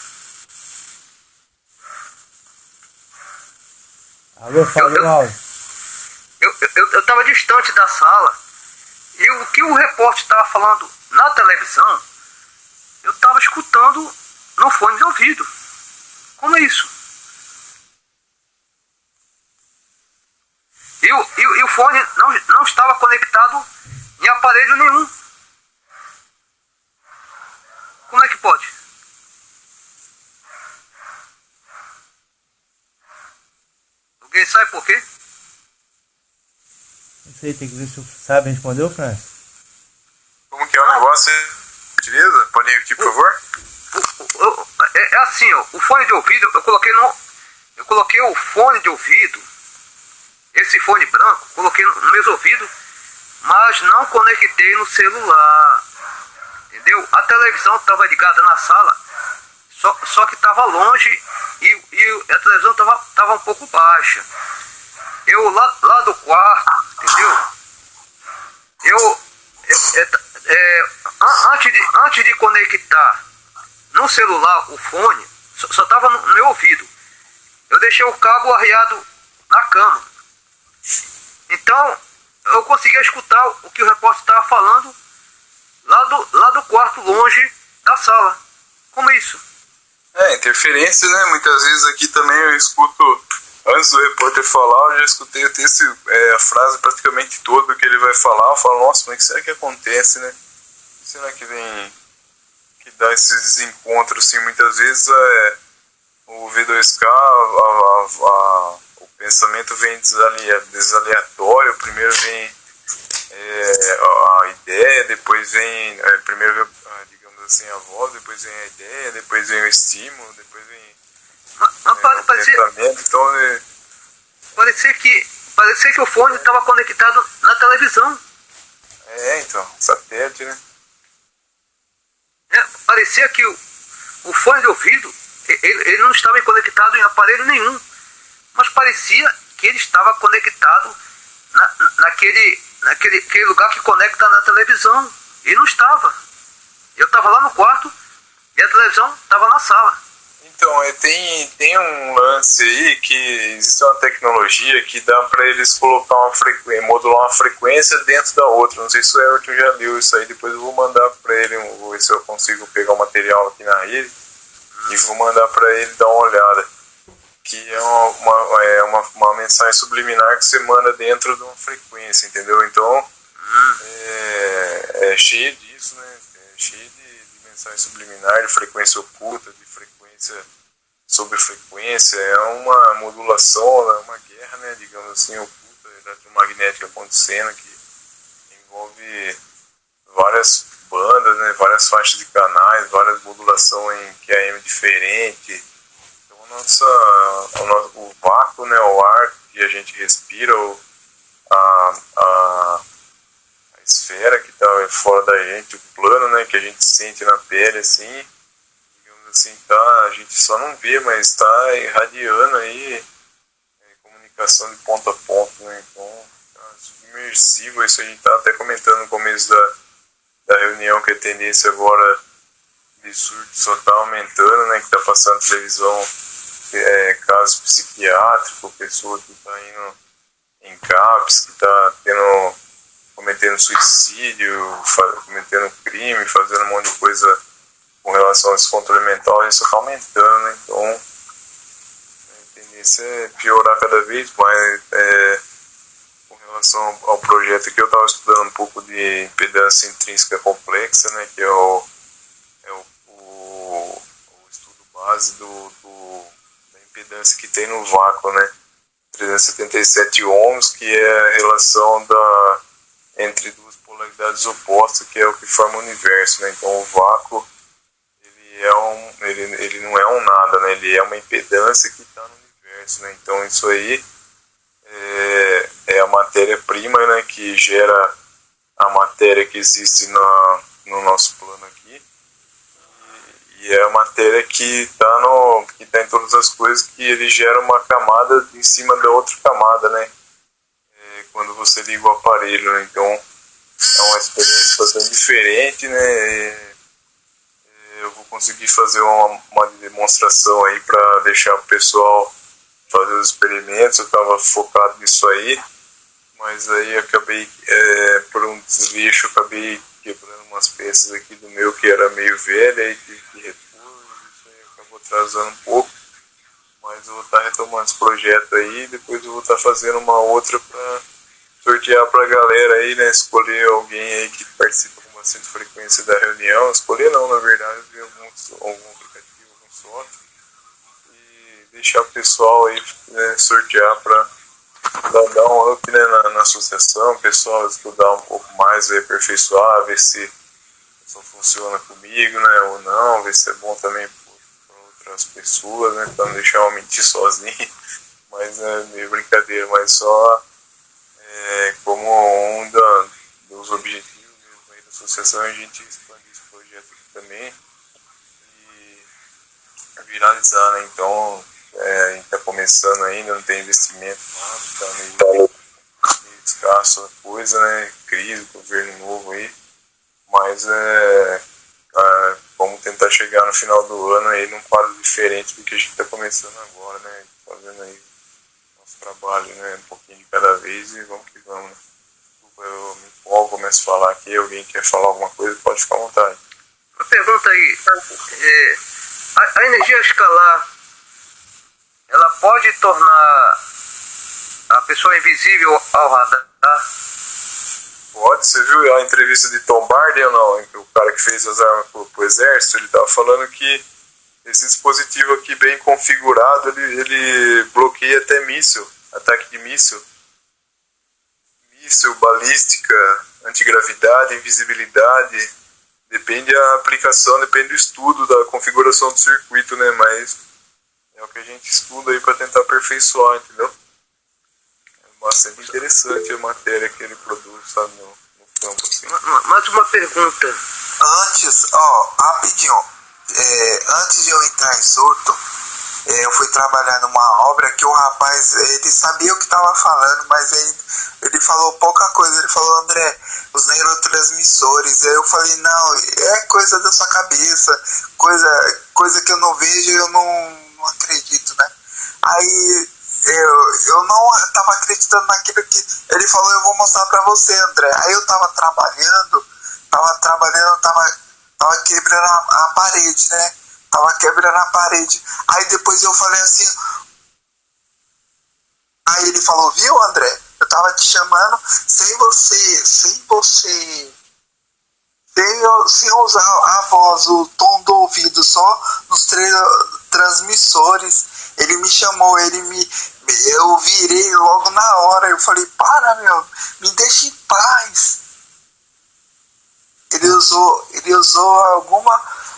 Alô, Fábio. Eu estava distante da sala, e o que o repórter estava falando na televisão, eu estava escutando no fone de ouvido. Como é isso? E o fone não estava conectado em aparelho nenhum. Como é que pode? Alguém sabe por quê? Não sei, tem que ver se você sabe responder, Francis. Como que é o negócio? Beleza? Pode repetir, por favor? É assim, ó, o fone de ouvido, eu coloquei o fone de ouvido, esse fone branco, coloquei no meus ouvidos, mas não conectei no celular. entendeu? A televisão estava ligada na sala, só que estava longe e a televisão estava um pouco baixa. Eu lá do quarto, entendeu? Antes de conectar no celular o fone, só estava no meu ouvido. Eu deixei o cabo arriado na cama. Então, eu conseguia escutar o que o repórter estava falando lá do quarto, longe da sala. Como isso? Interferência, né? Muitas vezes aqui também eu escuto, antes do repórter falar, eu já escutei o texto, a frase praticamente toda que ele vai falar. Eu falo, nossa, mas o que será que acontece, né? O que será que vem, que dá esses desencontros, assim, muitas vezes o V2K, o pensamento vem desaleatório, primeiro vem a ideia, depois vem, primeiro vem, digamos assim, a voz, depois vem a ideia, depois vem o estímulo, depois vem o pensamento, então... Parecia que o fone estava conectado na televisão. Então, satélite, né? Parecia que o fone de ouvido, ele não estava conectado em aparelho nenhum, mas parecia que ele estava conectado naquele lugar que conecta na televisão. E não estava. Eu estava lá no quarto e a televisão estava na sala. Então, tem um lance aí que existe uma tecnologia que dá para eles colocar modular uma frequência dentro da outra. Não sei se o Everton já viu isso aí, depois eu vou mandar para ele, vou ver se eu consigo pegar o material aqui na rede e vou mandar para ele dar uma olhada. Que é uma mensagem subliminar que você manda dentro de uma frequência, entendeu? Então, é cheio disso, né? É cheio de mensagem subliminar, de frequência oculta, de frequência sobre frequência. É uma modulação, é uma guerra, né? Digamos assim, oculta, eletromagnética acontecendo, que envolve várias bandas, né? Várias faixas de canais, várias modulações em QAM diferente. O vácuo, né, o ar que a gente respira, a esfera que está fora da gente, o plano, né, que a gente sente na pele, assim, digamos assim, a gente só não vê, mas está irradiando aí comunicação de ponto a ponto, né, então tá submersivo. Isso a gente está até comentando no começo da reunião, que a tendência agora de surto só está aumentando, né, que está passando televisão, casos psiquiátricos, pessoa que está indo em CAPS, que está cometendo suicídio, cometendo crime, fazendo um monte de coisa com relação a esse controle mental. Isso está aumentando, né? Então a tendência é piorar cada vez mais. Com relação ao projeto aqui, eu estava estudando um pouco de impedância intrínseca complexa, né, que é o estudo base da impedância que tem no vácuo, né, 377 ohms, que é a relação entre duas polaridades opostas, que é o que forma o universo, né. Então o vácuo ele não é um nada, né, ele é uma impedância que está no universo, né. Então isso aí é a matéria-prima, né, que gera a matéria que existe no nosso plano aqui, e é a matéria que está em todas as coisas, que ele gera uma camada em cima da outra camada, né, quando você liga o aparelho, né. Então é uma experiência bastante diferente, né. Eu vou conseguir fazer uma demonstração aí para deixar o pessoal fazer os experimentos. Eu estava focado nisso aí, mas aí acabei, por um desleixo, acabei quebrando umas peças aqui do meu que era meio velha e tive que repor. Isso aí acabou atrasando um pouco, mas eu vou estar retomando esse projeto aí. Depois eu vou estar fazendo uma outra para sortear para a galera aí, né, escolher alguém aí que participa com bastante frequência da reunião. Escolher não, na verdade, eu vi algum aplicativo, algum software, deixar o pessoal aí, né, sortear para dar um up, né, na associação, o pessoal estudar um pouco mais, aperfeiçoar, ver se só funciona comigo, né, ou não, ver se é bom também para outras pessoas, né, para não deixar eu mentir sozinho. Mas é meio brincadeira, mas só como um dos objetivos mesmo aí da associação é a gente expandir esse projeto também e viralizar, né? Então, a gente tá começando ainda, não tem investimento, tá meio escasso a coisa, né? Crise, governo novo aí, mas vamos tentar chegar no final do ano aí num quadro diferente do que a gente tá começando agora, né? Fazendo aí nosso trabalho, né? Um pouquinho de cada vez e vamos que vamos, né? Eu me empolgo, começo a falar aqui, alguém quer falar alguma coisa, pode ficar à vontade. Uma pergunta aí, a energia escalar, ela pode tornar a pessoa invisível ao radar? Pode, você viu a entrevista de Tom Barden ou não? O cara que fez as armas pro exército, ele tava falando que esse dispositivo aqui bem configurado, ele bloqueia até míssil, ataque de míssil, balística, antigravidade, invisibilidade, depende da aplicação, depende do estudo, da configuração do circuito, né? Mas é o que a gente estuda aí para tentar aperfeiçoar, entendeu? É bastante interessante a matéria que ele produz, sabe, no campo, assim. Mais uma pergunta. Antes, rapidinho, antes de eu entrar em surto, eu fui trabalhar numa obra que o rapaz, ele sabia o que estava falando, mas ele falou pouca coisa. Ele falou: André, os neurotransmissores. Aí eu falei: não, é coisa da sua cabeça, coisa que eu não vejo e eu não acredito, né? Aí eu não estava acreditando naquilo que ele falou. Eu vou mostrar para você, André. Aí eu estava trabalhando, tava quebrando a parede, né? Tava quebrando a parede. Aí depois eu falei assim. Aí ele falou: viu, André? Eu tava te chamando sem usar a voz, o tom do ouvido, só nos transmissores. Ele me chamou, eu virei logo na hora. Eu falei: para, meu, me deixa em paz. Ele usou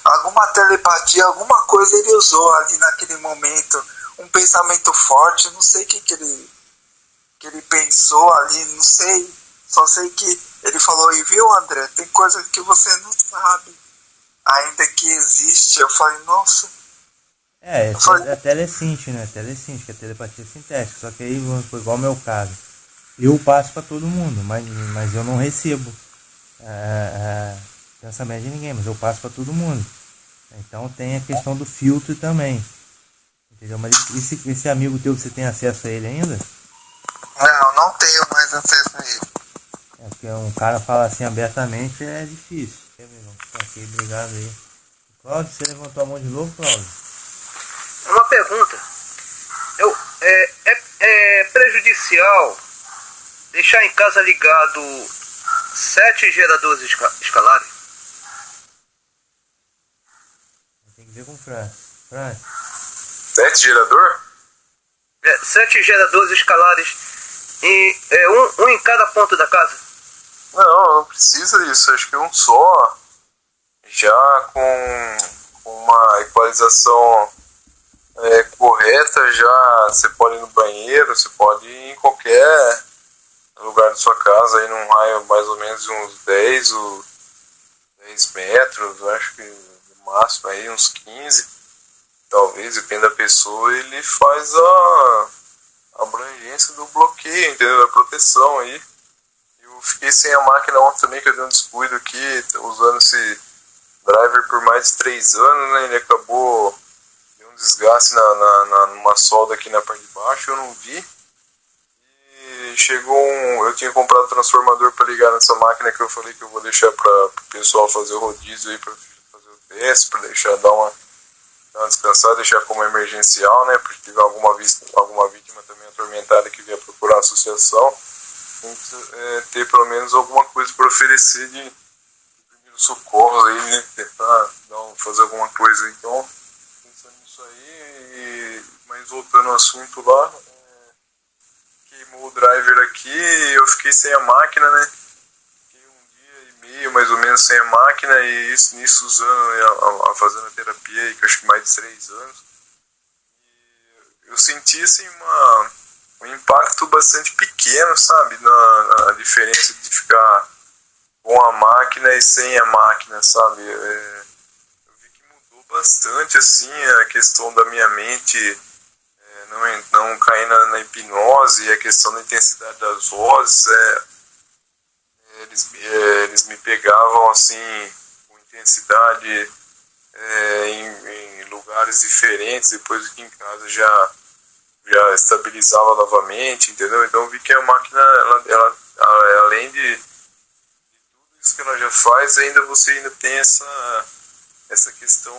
alguma telepatia, alguma coisa ele usou ali naquele momento, um pensamento forte, não sei o que ele pensou ali, não sei, só sei que ele falou: e viu, André, tem coisa que você não sabe, ainda que existe. Eu falei: nossa. É telesinte, né? Telesinte, que é telepatia sintética, só que aí foi igual ao meu caso. Eu passo para todo mundo, mas eu não recebo pensamento de ninguém, mas eu passo para todo mundo. Então tem a questão do filtro também, entendeu? Mas esse amigo teu, você tem acesso a ele ainda? Não tenho mais acesso a ele. Porque um cara fala assim abertamente é difícil. Ok, obrigado aí. Cláudio, você levantou a mão de novo, Cláudio? Uma pergunta. É prejudicial deixar em casa ligado 7 geradores escalares? Tem que ver com o Fran. 7 gerador? 7 geradores escalares e um em cada ponto da casa? Não precisa disso. Acho que um só, já com uma equalização correta, já você pode ir no banheiro, você pode ir em qualquer lugar da sua casa, aí num raio mais ou menos de uns 10 metros, acho que no máximo aí uns 15, talvez, depende da pessoa. Ele faz a abrangência do bloqueio, entendeu? Da proteção aí. Eu fiquei sem a máquina ontem também, que eu dei um descuido aqui, usando esse driver por mais de 3 anos, né? Ele acabou deu um desgaste numa solda aqui na parte de baixo, eu não vi. E chegou eu tinha comprado um transformador para ligar nessa máquina que eu falei que eu vou deixar para o pessoal fazer o rodízio aí, para fazer o teste, para deixar dar uma descansada, deixar como emergencial, né? Porque tiver alguma vítima também atormentada que vier procurar a associação, tem que ter pelo menos alguma coisa para oferecer de primeiros socorros aí, né? Tentar fazer alguma coisa. Então, pensando nisso aí, mas voltando ao assunto lá, queimou o driver aqui, eu fiquei sem a máquina, né? Fiquei 1 dia e meio mais ou menos sem a máquina, e nisso usando, fazendo a terapia aí, que eu acho que mais de 3 anos. E eu senti assim um impacto bastante pequeno, sabe? Na diferença de ficar com a máquina e sem a máquina, sabe? bastante, assim, a questão da minha mente não cair na hipnose, a questão da intensidade das vozes, eles me pegavam, assim, com intensidade em lugares diferentes, depois que em casa já estabilizava novamente, entendeu? Então eu vi que a máquina, ela além de tudo isso que ela já faz, você ainda tem essa questão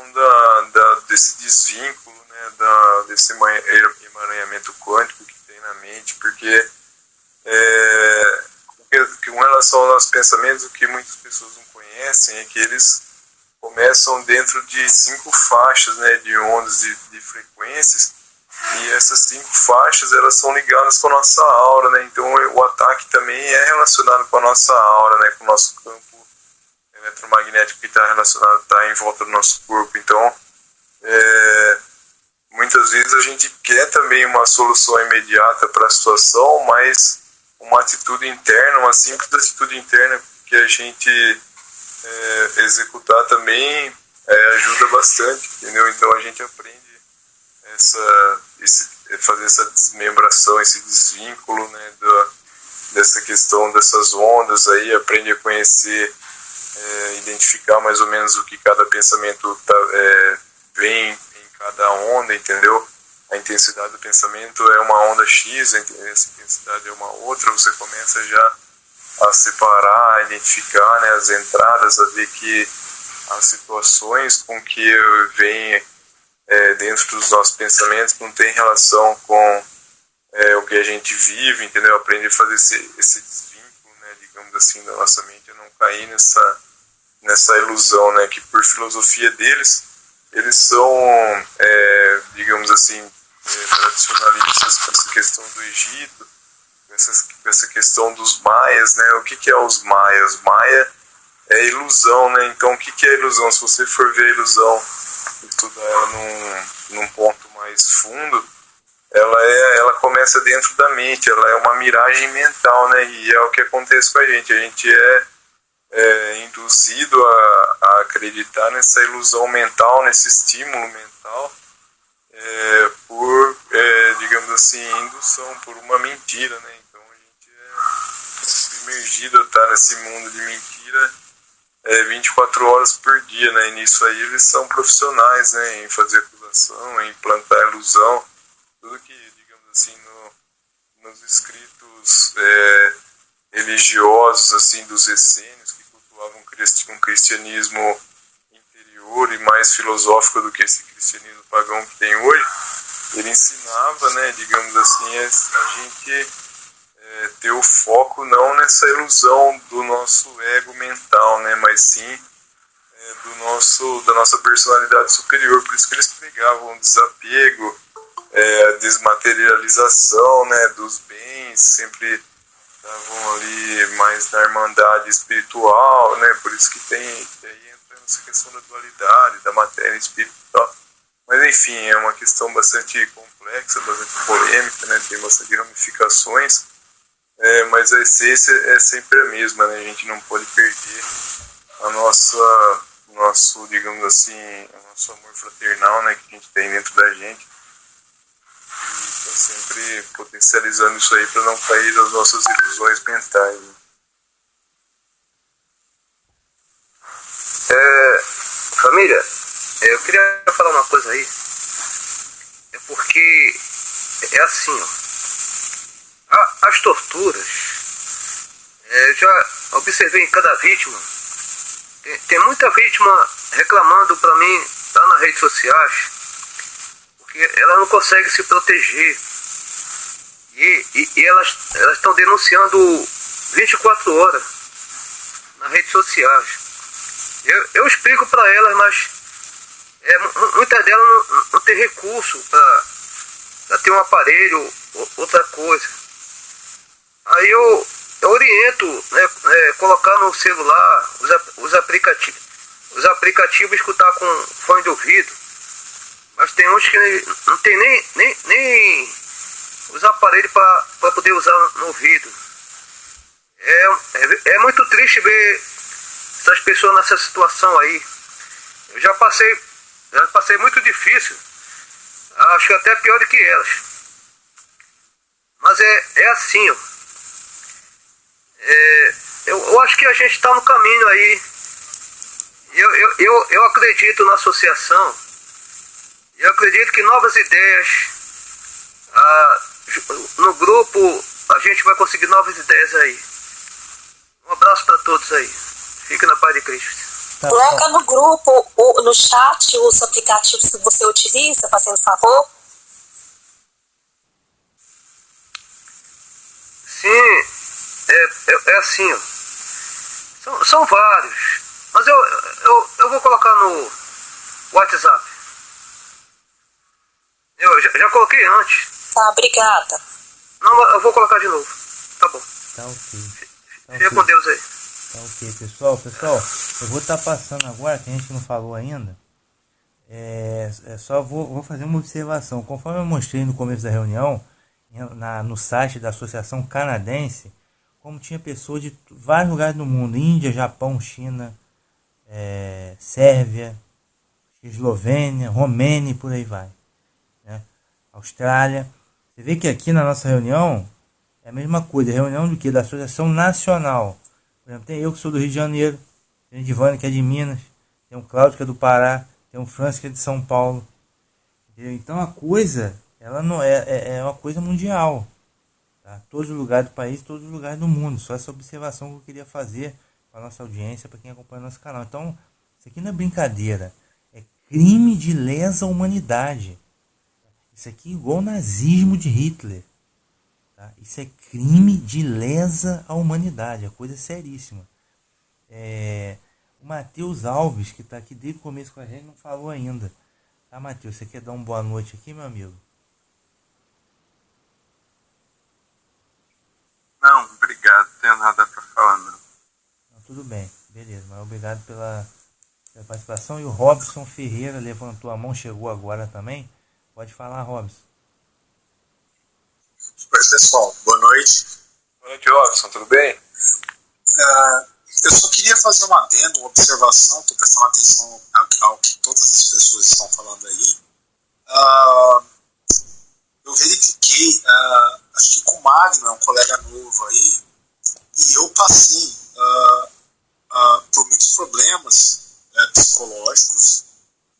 desse desvínculo, né, desse emaranhamento quântico que tem na mente, porque com relação aos pensamentos, o que muitas pessoas não conhecem é que eles começam dentro de 5 faixas, né, de ondas de frequências, e essas 5 faixas, elas são ligadas com a nossa aura, né, então o ataque também é relacionado com a nossa aura, né, com o nosso campo eletromagnético que está em volta do nosso corpo. Então muitas vezes a gente quer também uma solução imediata para a situação, mas uma atitude interna, uma simples atitude interna que a gente executar também ajuda bastante, entendeu? Então a gente aprende fazer essa desmembração, esse desvínculo, né, dessa questão dessas ondas aí, aprende a conhecer, identificar mais ou menos o que cada pensamento vem em cada onda, entendeu? A intensidade do pensamento é uma onda X, essa intensidade é uma outra, você começa já a separar, a identificar, né, as entradas, a ver que as situações com que vem dentro dos nossos pensamentos não tem relação com o que a gente vive, entendeu? Aprende a fazer esse desvínculo, né, digamos assim, da nossa mente, a não cair nessa ilusão, né, que por filosofia deles, eles são, digamos assim, tradicionalistas com essa questão do Egito, com essa questão dos maias, né? O que é os maias? Maia é ilusão, né? Então o que é ilusão? Se você for ver a ilusão, estudar ela num ponto mais fundo, ela começa dentro da mente, ela é uma miragem mental, né? E é o que acontece com a gente é induzido a acreditar nessa ilusão mental, nesse estímulo mental, por, digamos assim, indução, por uma mentira, né? Então a gente é submergido a estar nesse mundo de mentira 24 horas por dia, né? E nisso aí eles são profissionais, né? Em fazer acusação, em plantar ilusão, tudo que, digamos assim, nos escritos religiosos, assim, dos essênios, que cultuavam um cristianismo interior e mais filosófico do que esse cristianismo pagão que tem hoje, ele ensinava, né, digamos assim, a gente ter o foco não nessa ilusão do nosso ego mental, né, mas sim da nossa personalidade superior. Por isso que eles pregavam o desapego, a desmaterialização, né, dos bens, sempre estavam ali mais na irmandade espiritual, né, por isso que daí entra nessa questão da dualidade, da matéria e espírito e tal. Mas enfim, é uma questão bastante complexa, bastante polêmica, né, tem bastante ramificações, mas a essência é sempre a mesma, né, a gente não pode perder o nosso, digamos assim, o nosso amor fraternal, né, que a gente tem dentro da gente. E está sempre potencializando isso aí para não cair das nossas ilusões mentais. Né? Família, eu queria falar uma coisa aí. É porque é assim, ó. As torturas, já observei em cada vítima. Tem muita vítima reclamando para mim lá nas redes sociais, porque ela não consegue se proteger. E elas estão denunciando 24 horas nas redes sociais. Eu explico para elas, mas muitas delas não tem recurso para ter um aparelho, outra coisa. Aí eu oriento, né, colocar no celular os aplicativos, escutar com fone de ouvido. Mas tem uns que não tem nem os aparelhos para poder usar no ouvido. É muito triste ver essas pessoas nessa situação aí. Eu já passei Eu passei muito difícil. Acho que até pior do que elas. Mas é assim, ó. Eu acho que a gente está no caminho aí. Eu acredito na associação. Eu acredito que novas ideias, no grupo, a gente vai conseguir novas ideias aí. Um abraço para todos aí. Fique na paz de Cristo. Tá, coloca no grupo, no chat, os aplicativos que você utiliza, fazendo favor. Sim, é assim, ó. São vários. Mas eu vou colocar no WhatsApp. Eu já coloquei antes. Tá, obrigada. Não, eu vou colocar de novo. Tá bom. Tá ok. Fica com Deus aí. Tá ok, pessoal. Pessoal, eu vou estar passando agora, que a gente não falou ainda. Só vou fazer uma observação. Conforme eu mostrei no começo da reunião, no site da Associação Canadense, como tinha pessoas de vários lugares do mundo, Índia, Japão, China, Sérvia, Eslovênia, Romênia e por aí vai, né? Austrália. Você vê que aqui na nossa reunião é a mesma coisa, reunião do que? Da Associação Nacional. Por exemplo, tem eu que sou do Rio de Janeiro, tem a Edivânia que é de Minas, tem o Cláudio que é do Pará, tem o Francis que é de São Paulo. Entendeu? Então a coisa, ela não é uma coisa mundial. Tá? Todos os lugares do país, todos os lugares do mundo. Só essa observação que eu queria fazer para a nossa audiência, para quem acompanha nosso canal. Então, isso aqui não é brincadeira. É crime de lesa humanidade. Isso aqui é igual ao nazismo de Hitler. Tá? Isso é crime de lesa à humanidade. É coisa seríssima. O Matheus Alves, que está aqui desde o começo com a gente, não falou ainda. Tá, Matheus? Você quer dar uma boa noite aqui, meu amigo? Não, obrigado. Não tenho nada para falar, não. Tudo bem, beleza. Mas obrigado pela participação. E o Robson Ferreira levantou a mão, chegou agora também. Pode falar, Robson. Oi, pessoal. Boa noite. Boa noite, Robson. Tudo bem? Eu só queria fazer uma adendo, uma observação. Estou prestando atenção ao que todas as pessoas estão falando aí. Eu verifiquei, acho que com o Magno, é um colega novo aí, e eu passei por muitos problemas psicológicos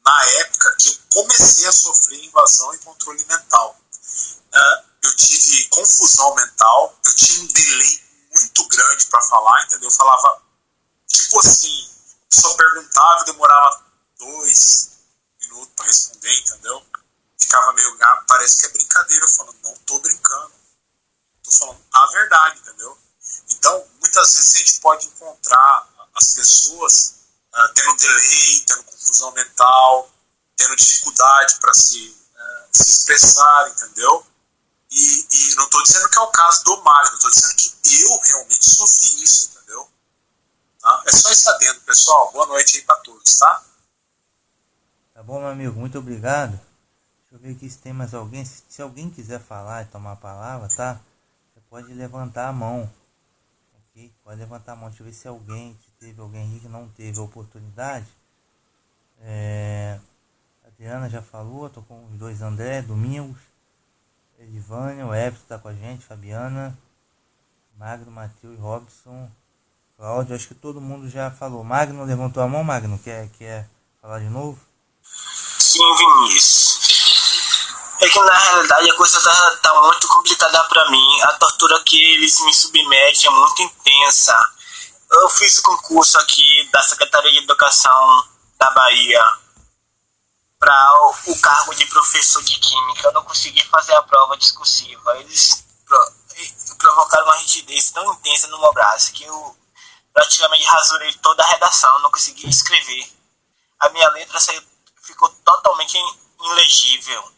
na época que eu comecei a sofrer invasão e controle mental. Eu tive confusão mental, eu tinha um delay muito grande para falar, entendeu? Eu falava, tipo assim, só perguntava, demorava 2 minutos para responder, entendeu? Ficava meio, parece que é brincadeira. Eu falando, não tô brincando, tô falando a verdade, entendeu? Então, muitas vezes a gente pode encontrar as pessoas tendo delay, tendo confusão mental, tendo dificuldade para se expressar, entendeu? E não estou dizendo que é o caso do Magno, estou dizendo que eu realmente sofri isso, entendeu? Tá? É só isso adendo, pessoal. Boa noite aí para todos, tá? Tá bom, meu amigo, muito obrigado. Deixa eu ver aqui se tem mais alguém. Se alguém quiser falar e tomar a palavra, tá? Você pode levantar a mão. Ok? Pode levantar a mão. Deixa eu ver se teve alguém aí que não teve a oportunidade. A Adriana já falou, tô com os dois André, Domingos, Edivânia, o Everton tá com a gente, Fabiana, Magno, Matheus, Robson, Cláudio, acho que todo mundo já falou. Magno levantou a mão, Magno, quer falar de novo? Sim, Vinícius. É que na realidade a coisa tá muito complicada pra mim. A tortura que eles me submetem é muito intensa. Eu fiz o concurso aqui da Secretaria de Educação da Bahia para o cargo de professor de Química. Eu não consegui fazer a prova discursiva. Eles provocaram uma rigidez tão intensa no meu braço que eu praticamente rasurei toda a redação. Não consegui escrever. A minha letra ficou totalmente ilegível.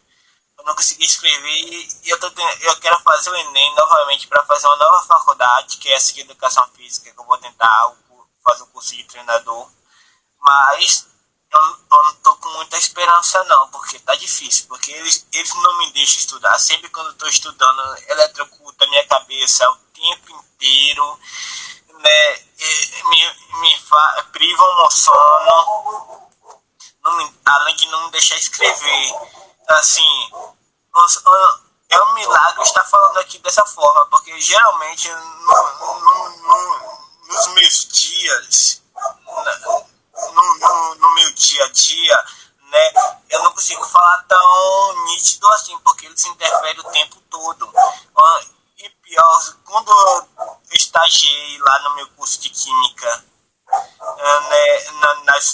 Eu não consegui escrever e eu quero fazer o Enem novamente para fazer uma nova faculdade, que é essa de Educação Física, que eu vou tentar fazer o curso de treinador. Mas eu não tô com muita esperança não, porque tá difícil, porque eles não me deixam estudar. Sempre quando eu tô estudando, eletrocuta a minha cabeça o tempo inteiro, né? Privam o sono, além de não deixar escrever. Assim, é um milagre estar falando aqui dessa forma, porque geralmente nos meus dias, no meu dia a dia, né, eu não consigo falar tão nítido assim, porque ele se interfere o tempo todo. E pior, quando eu estagiei lá no meu curso de Química, né,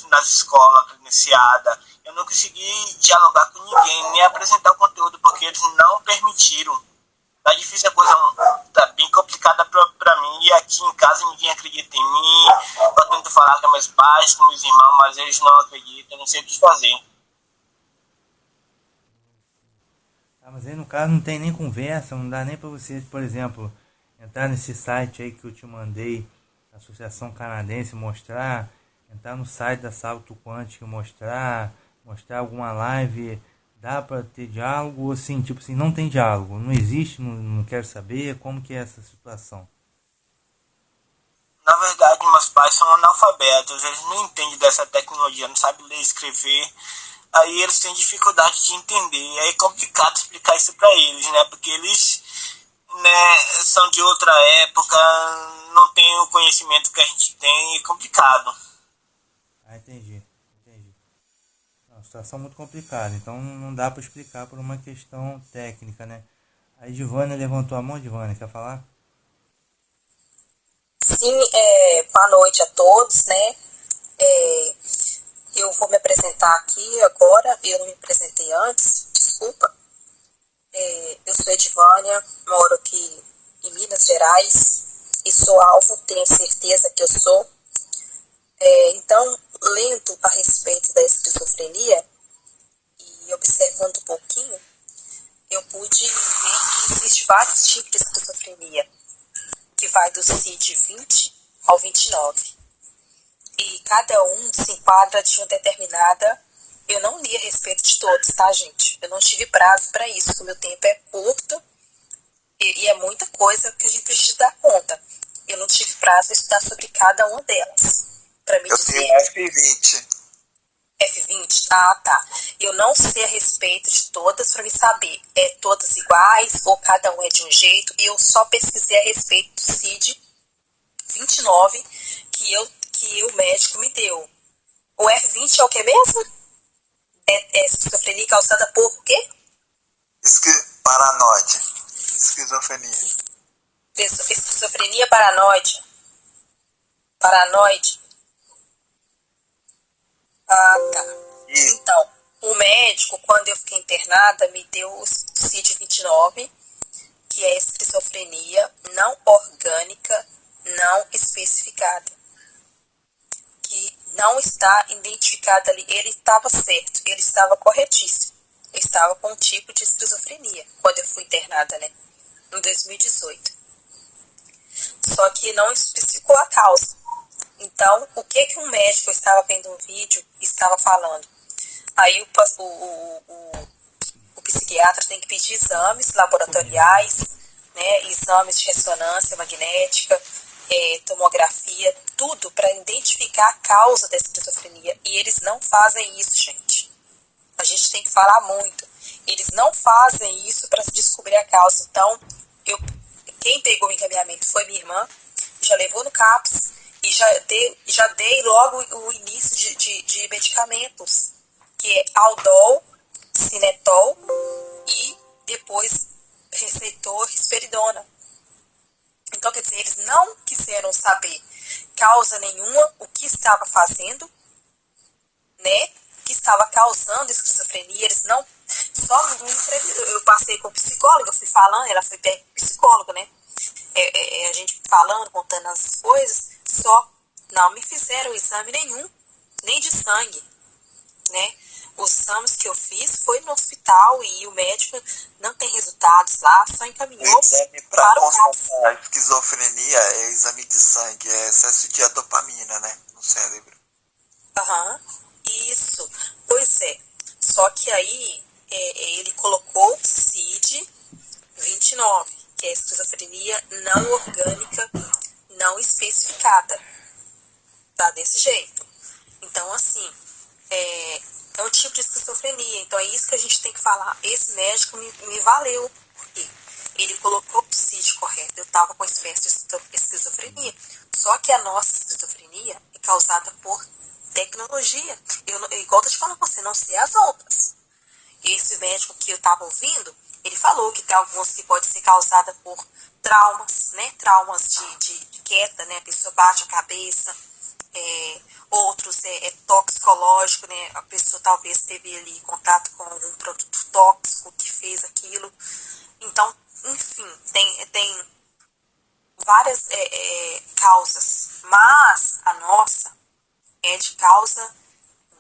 nas escolas credenciadas, eu não consegui dialogar com ninguém, nem apresentar o conteúdo, porque eles não permitiram. Tá difícil, a coisa tá bem complicada pra mim, e aqui em casa ninguém acredita em mim. Eu tento falar com meus pais, com meus irmãos, mas eles não acreditam, eu não sei o que fazer. Mas aí no caso não tem nem conversa, não dá nem pra você, por exemplo, entrar nesse site aí que eu te mandei, Associação Canadense, entrar no site da Salto Quântico, mostrar alguma live, dá pra ter diálogo, ou assim, tipo assim, não tem diálogo, não existe, não quero saber, como que é essa situação? Na verdade, meus pais são analfabetos, eles não entendem dessa tecnologia, não sabem ler e escrever, aí eles têm dificuldade de entender, aí é complicado explicar isso pra eles, né, porque eles, né, são de outra época, não têm o conhecimento que a gente tem, é complicado. Ah, entendi. É uma situação muito complicada, então não dá para explicar por uma questão técnica, né? Aí Divânia levantou a mão. Divânia, quer falar? Sim, boa noite a todos, né? Eu vou me apresentar aqui agora, eu não me apresentei antes, desculpa. Eu sou Edivânia, moro aqui em Minas Gerais e sou alvo, tenho certeza que eu sou. Então, lendo a respeito da esquizofrenia e observando um pouquinho, eu pude ver que existe vários tipos de esquizofrenia, que vai do CID-20 ao 29. E cada um se enquadra de uma determinada... Eu não li a respeito de todos, tá, gente? Eu não tive prazo para isso, porque o meu tempo é curto e é muita coisa que a gente precisa dar conta. Eu não tive prazo para estudar sobre cada uma delas. Para me dizer... tenho F20. F20? Ah, tá. Eu não sei a respeito de todas para me saber. É todas iguais ou cada um é de um jeito? E eu só pesquisei a respeito do CID 29 que o médico me deu. O F20 é o que mesmo? É esquizofrenia causada por o quê? Paranoide. Esquizofrenia. Esquizofrenia paranoide. Paranoide. Ah, tá. Então, o médico, quando eu fiquei internada, me deu o CID-29, que é esquizofrenia não orgânica, não especificada. Que não está identificada ali. Ele estava certo, ele estava corretíssimo. Eu estava com um tipo de esquizofrenia quando eu fui internada, né? Em 2018. Só que não especificou a causa. Então, o que um médico, eu estava vendo um vídeo e estava falando? Aí o psiquiatra tem que pedir exames laboratoriais, né? Exames de ressonância magnética, tomografia, tudo para identificar a causa da esquizofrenia. E eles não fazem isso, gente. A gente tem que falar muito. Eles não fazem isso para se descobrir a causa. Então, quem pegou o encaminhamento foi minha irmã, já levou no CAPS e já dei logo o início de medicamentos, que é Aldol, Cinetol e depois receitou risperidona. Então, quer dizer, eles não quiseram saber causa nenhuma, o que estava fazendo, né? O que estava causando esquizofrenia. Eles não... Só me entrevistaram. Eu passei com psicóloga, eu fui falando, ela foi psicóloga, né? A gente falando, contando as coisas, só não me fizeram exame nenhum, nem de sangue, né? Os exames que eu fiz foi no hospital e o médico não tem resultados lá, só encaminhou para o CAPS. A esquizofrenia é exame de sangue, é excesso de dopamina, né, no cérebro. Aham, isso. Pois é. Só que aí ele colocou CID 29, que é esquizofrenia não orgânica, não especificada. Tá desse jeito. Então, assim, é um tipo de esquizofrenia. Então é isso que a gente tem que falar. Esse médico me valeu, porque ele colocou o psíquico correto. Eu estava com uma espécie de esquizofrenia. Só que a nossa esquizofrenia é causada por tecnologia. Igual eu tô te falando, você não sei as outras. Esse médico que eu estava ouvindo, ele falou que tem alguns que pode ser causada por traumas, né? Traumas de queda, né? A pessoa bate a cabeça. Outros toxicológico, né? A pessoa talvez teve ali contato com algum produto tóxico que fez aquilo. Então, enfim, tem várias causas, mas a nossa é de causa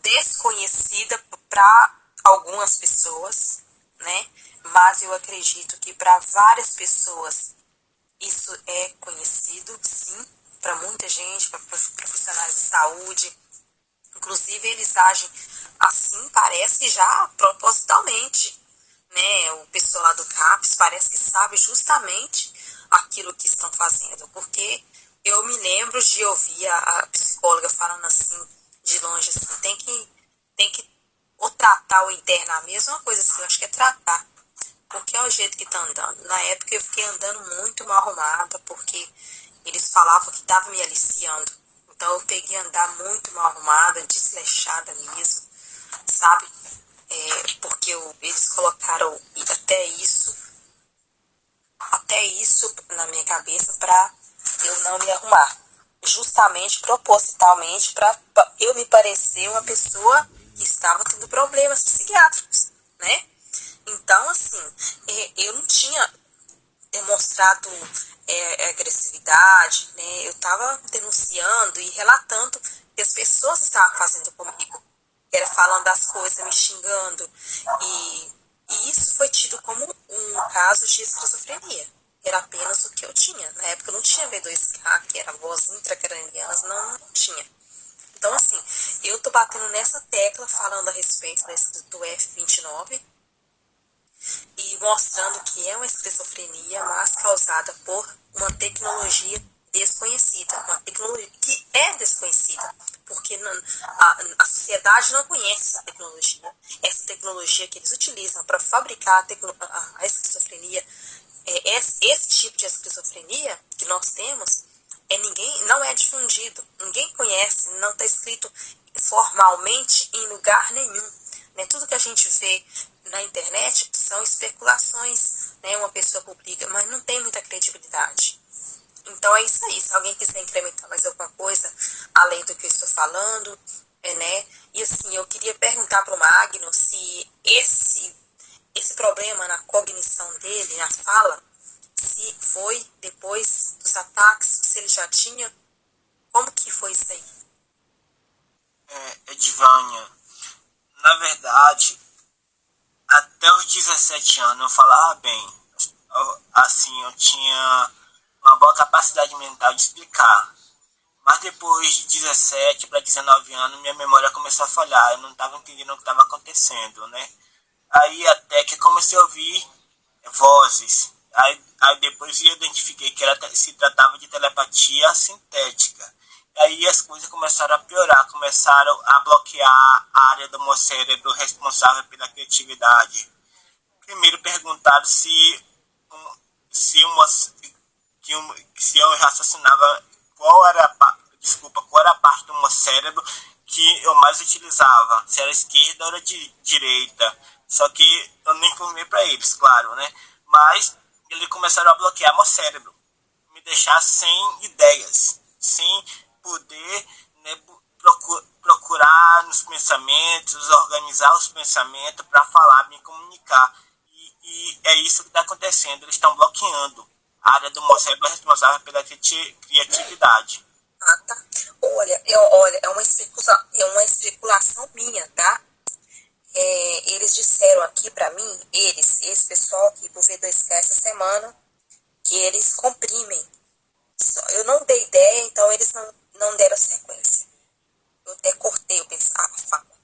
desconhecida para algumas pessoas, né? Mas eu acredito que para várias pessoas isso é conhecido, sim, para muita gente, para profissionais de saúde. Inclusive, eles agem assim, parece já propositalmente, né? O pessoal lá do CAPS parece que sabe justamente aquilo que estão fazendo, porque eu me lembro de ouvir a psicóloga falando assim, de longe, assim, tem que ou tratar ou internar, a mesma coisa assim, eu acho que é tratar, porque é o jeito que tá andando. Na época eu fiquei andando muito mal arrumada, porque eles falavam que estava me aliciando. Então eu peguei a andar muito mal arrumada, desleixada mesmo, sabe? Porque eles colocaram até isso na minha cabeça para eu não me arrumar. Justamente, propositalmente, para eu me parecer uma pessoa que estava tendo problemas psiquiátricos, né? Então, assim, eu não tinha demonstrado agressividade, né? Eu estava denunciando e relatando que as pessoas estavam fazendo comigo. Era falando das coisas, me xingando. E isso foi tido como um caso de esquizofrenia. Era apenas o que eu tinha. Na época eu não tinha V2K, que era voz intracraniana, não tinha. Então, assim, eu tô batendo nessa tecla, falando a respeito do F29, e mostrando que é uma esquizofrenia, mas causada por uma tecnologia desconhecida, uma tecnologia que é desconhecida, porque a sociedade não conhece essa tecnologia que eles utilizam para fabricar a esquizofrenia. Esse tipo de esquizofrenia que nós temos, não é difundido, ninguém conhece, não está escrito formalmente em lugar nenhum. Né? Tudo que a gente vê na internet são especulações, né? Uma pessoa publica, mas não tem muita credibilidade. Então é isso aí, se alguém quiser incrementar mais alguma coisa, além do que eu estou falando, né? E assim, eu queria perguntar para o Magno se esse problema na cognição dele, na fala, se foi depois dos ataques, se ele já tinha, como que foi isso aí? Edvânia, na verdade, até os 17 anos eu falava bem, assim, eu tinha uma boa capacidade mental de explicar, mas depois de 17 para 19 anos minha memória começou a falhar, eu não estava entendendo o que estava acontecendo, né? Aí até que comecei a ouvir vozes, aí depois eu identifiquei que se tratava de telepatia sintética. Aí as coisas começaram a piorar, começaram a bloquear a área do meu cérebro responsável pela criatividade. Primeiro perguntaram se eu raciocinava qual era a parte do meu cérebro que eu mais utilizava, se era esquerda ou era direita. Só que eu não informei para eles, claro, né? Mas eles começaram a bloquear meu cérebro, me deixar sem ideias, sem poder, né, procurar nos pensamentos, organizar os pensamentos para falar, me comunicar. E é isso que está acontecendo, eles estão bloqueando a área do meu cérebro responsável pela criatividade. Ah, tá. Olha, é uma especulação minha, tá? Eles disseram aqui pra mim, esse pessoal aqui pro V2K essa semana, que eles comprimem. Eu não dei ideia, então eles não deram sequência. Eu até cortei a fala.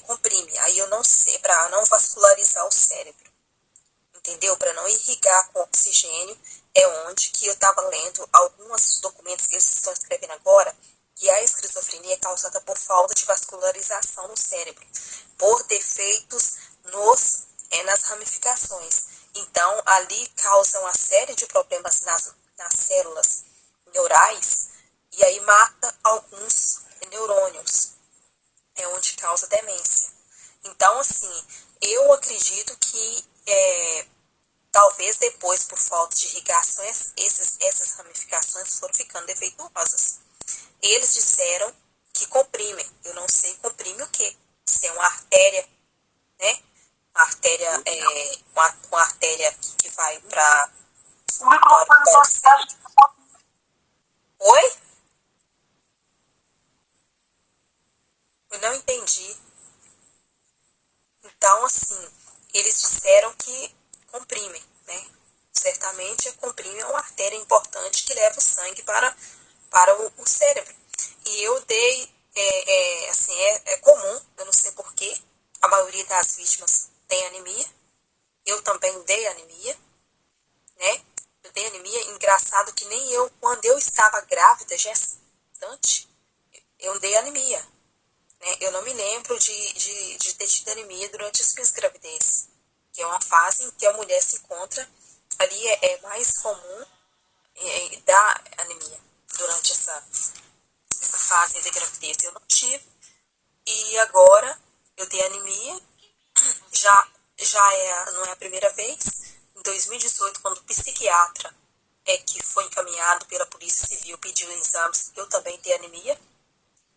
Comprime. Aí eu não sei, pra não vascularizar o cérebro. Entendeu? Para não irrigar com oxigênio, é onde que eu estava lendo alguns documentos que eles estão escrevendo agora, E a esquizofrenia é causada por falta de vascularização no cérebro, por defeitos nas ramificações. Então, ali causa uma série de problemas nas células neurais e aí mata alguns neurônios. É onde causa demência. Então, assim, eu acredito que talvez depois, por falta de irrigação, essas ramificações foram ficando defeituosas. Eles disseram que comprimem. Eu não sei comprime o quê. Se é uma artéria, né? Uma artéria, uma artéria que vai para o sangue. Oi? Eu não entendi. Então, assim, eles disseram que comprimem, né? Certamente comprime é uma artéria importante que leva o sangue para o cérebro. E eu dei, assim, é comum, eu não sei porquê, a maioria das vítimas tem anemia. Eu também dei anemia, né? Eu dei anemia, engraçado que nem eu, quando eu estava grávida, gestante, eu dei anemia. Né? Eu não me lembro de ter tido anemia durante as minhas gravidez, que é uma fase em que a mulher se encontra, ali é mais comum dar anemia durante essa fase de gravidez. Eu não tive, e agora eu dei anemia, não é a primeira vez. Em 2018, quando o psiquiatra que foi encaminhado pela Polícia Civil pediu exames, eu também dei anemia.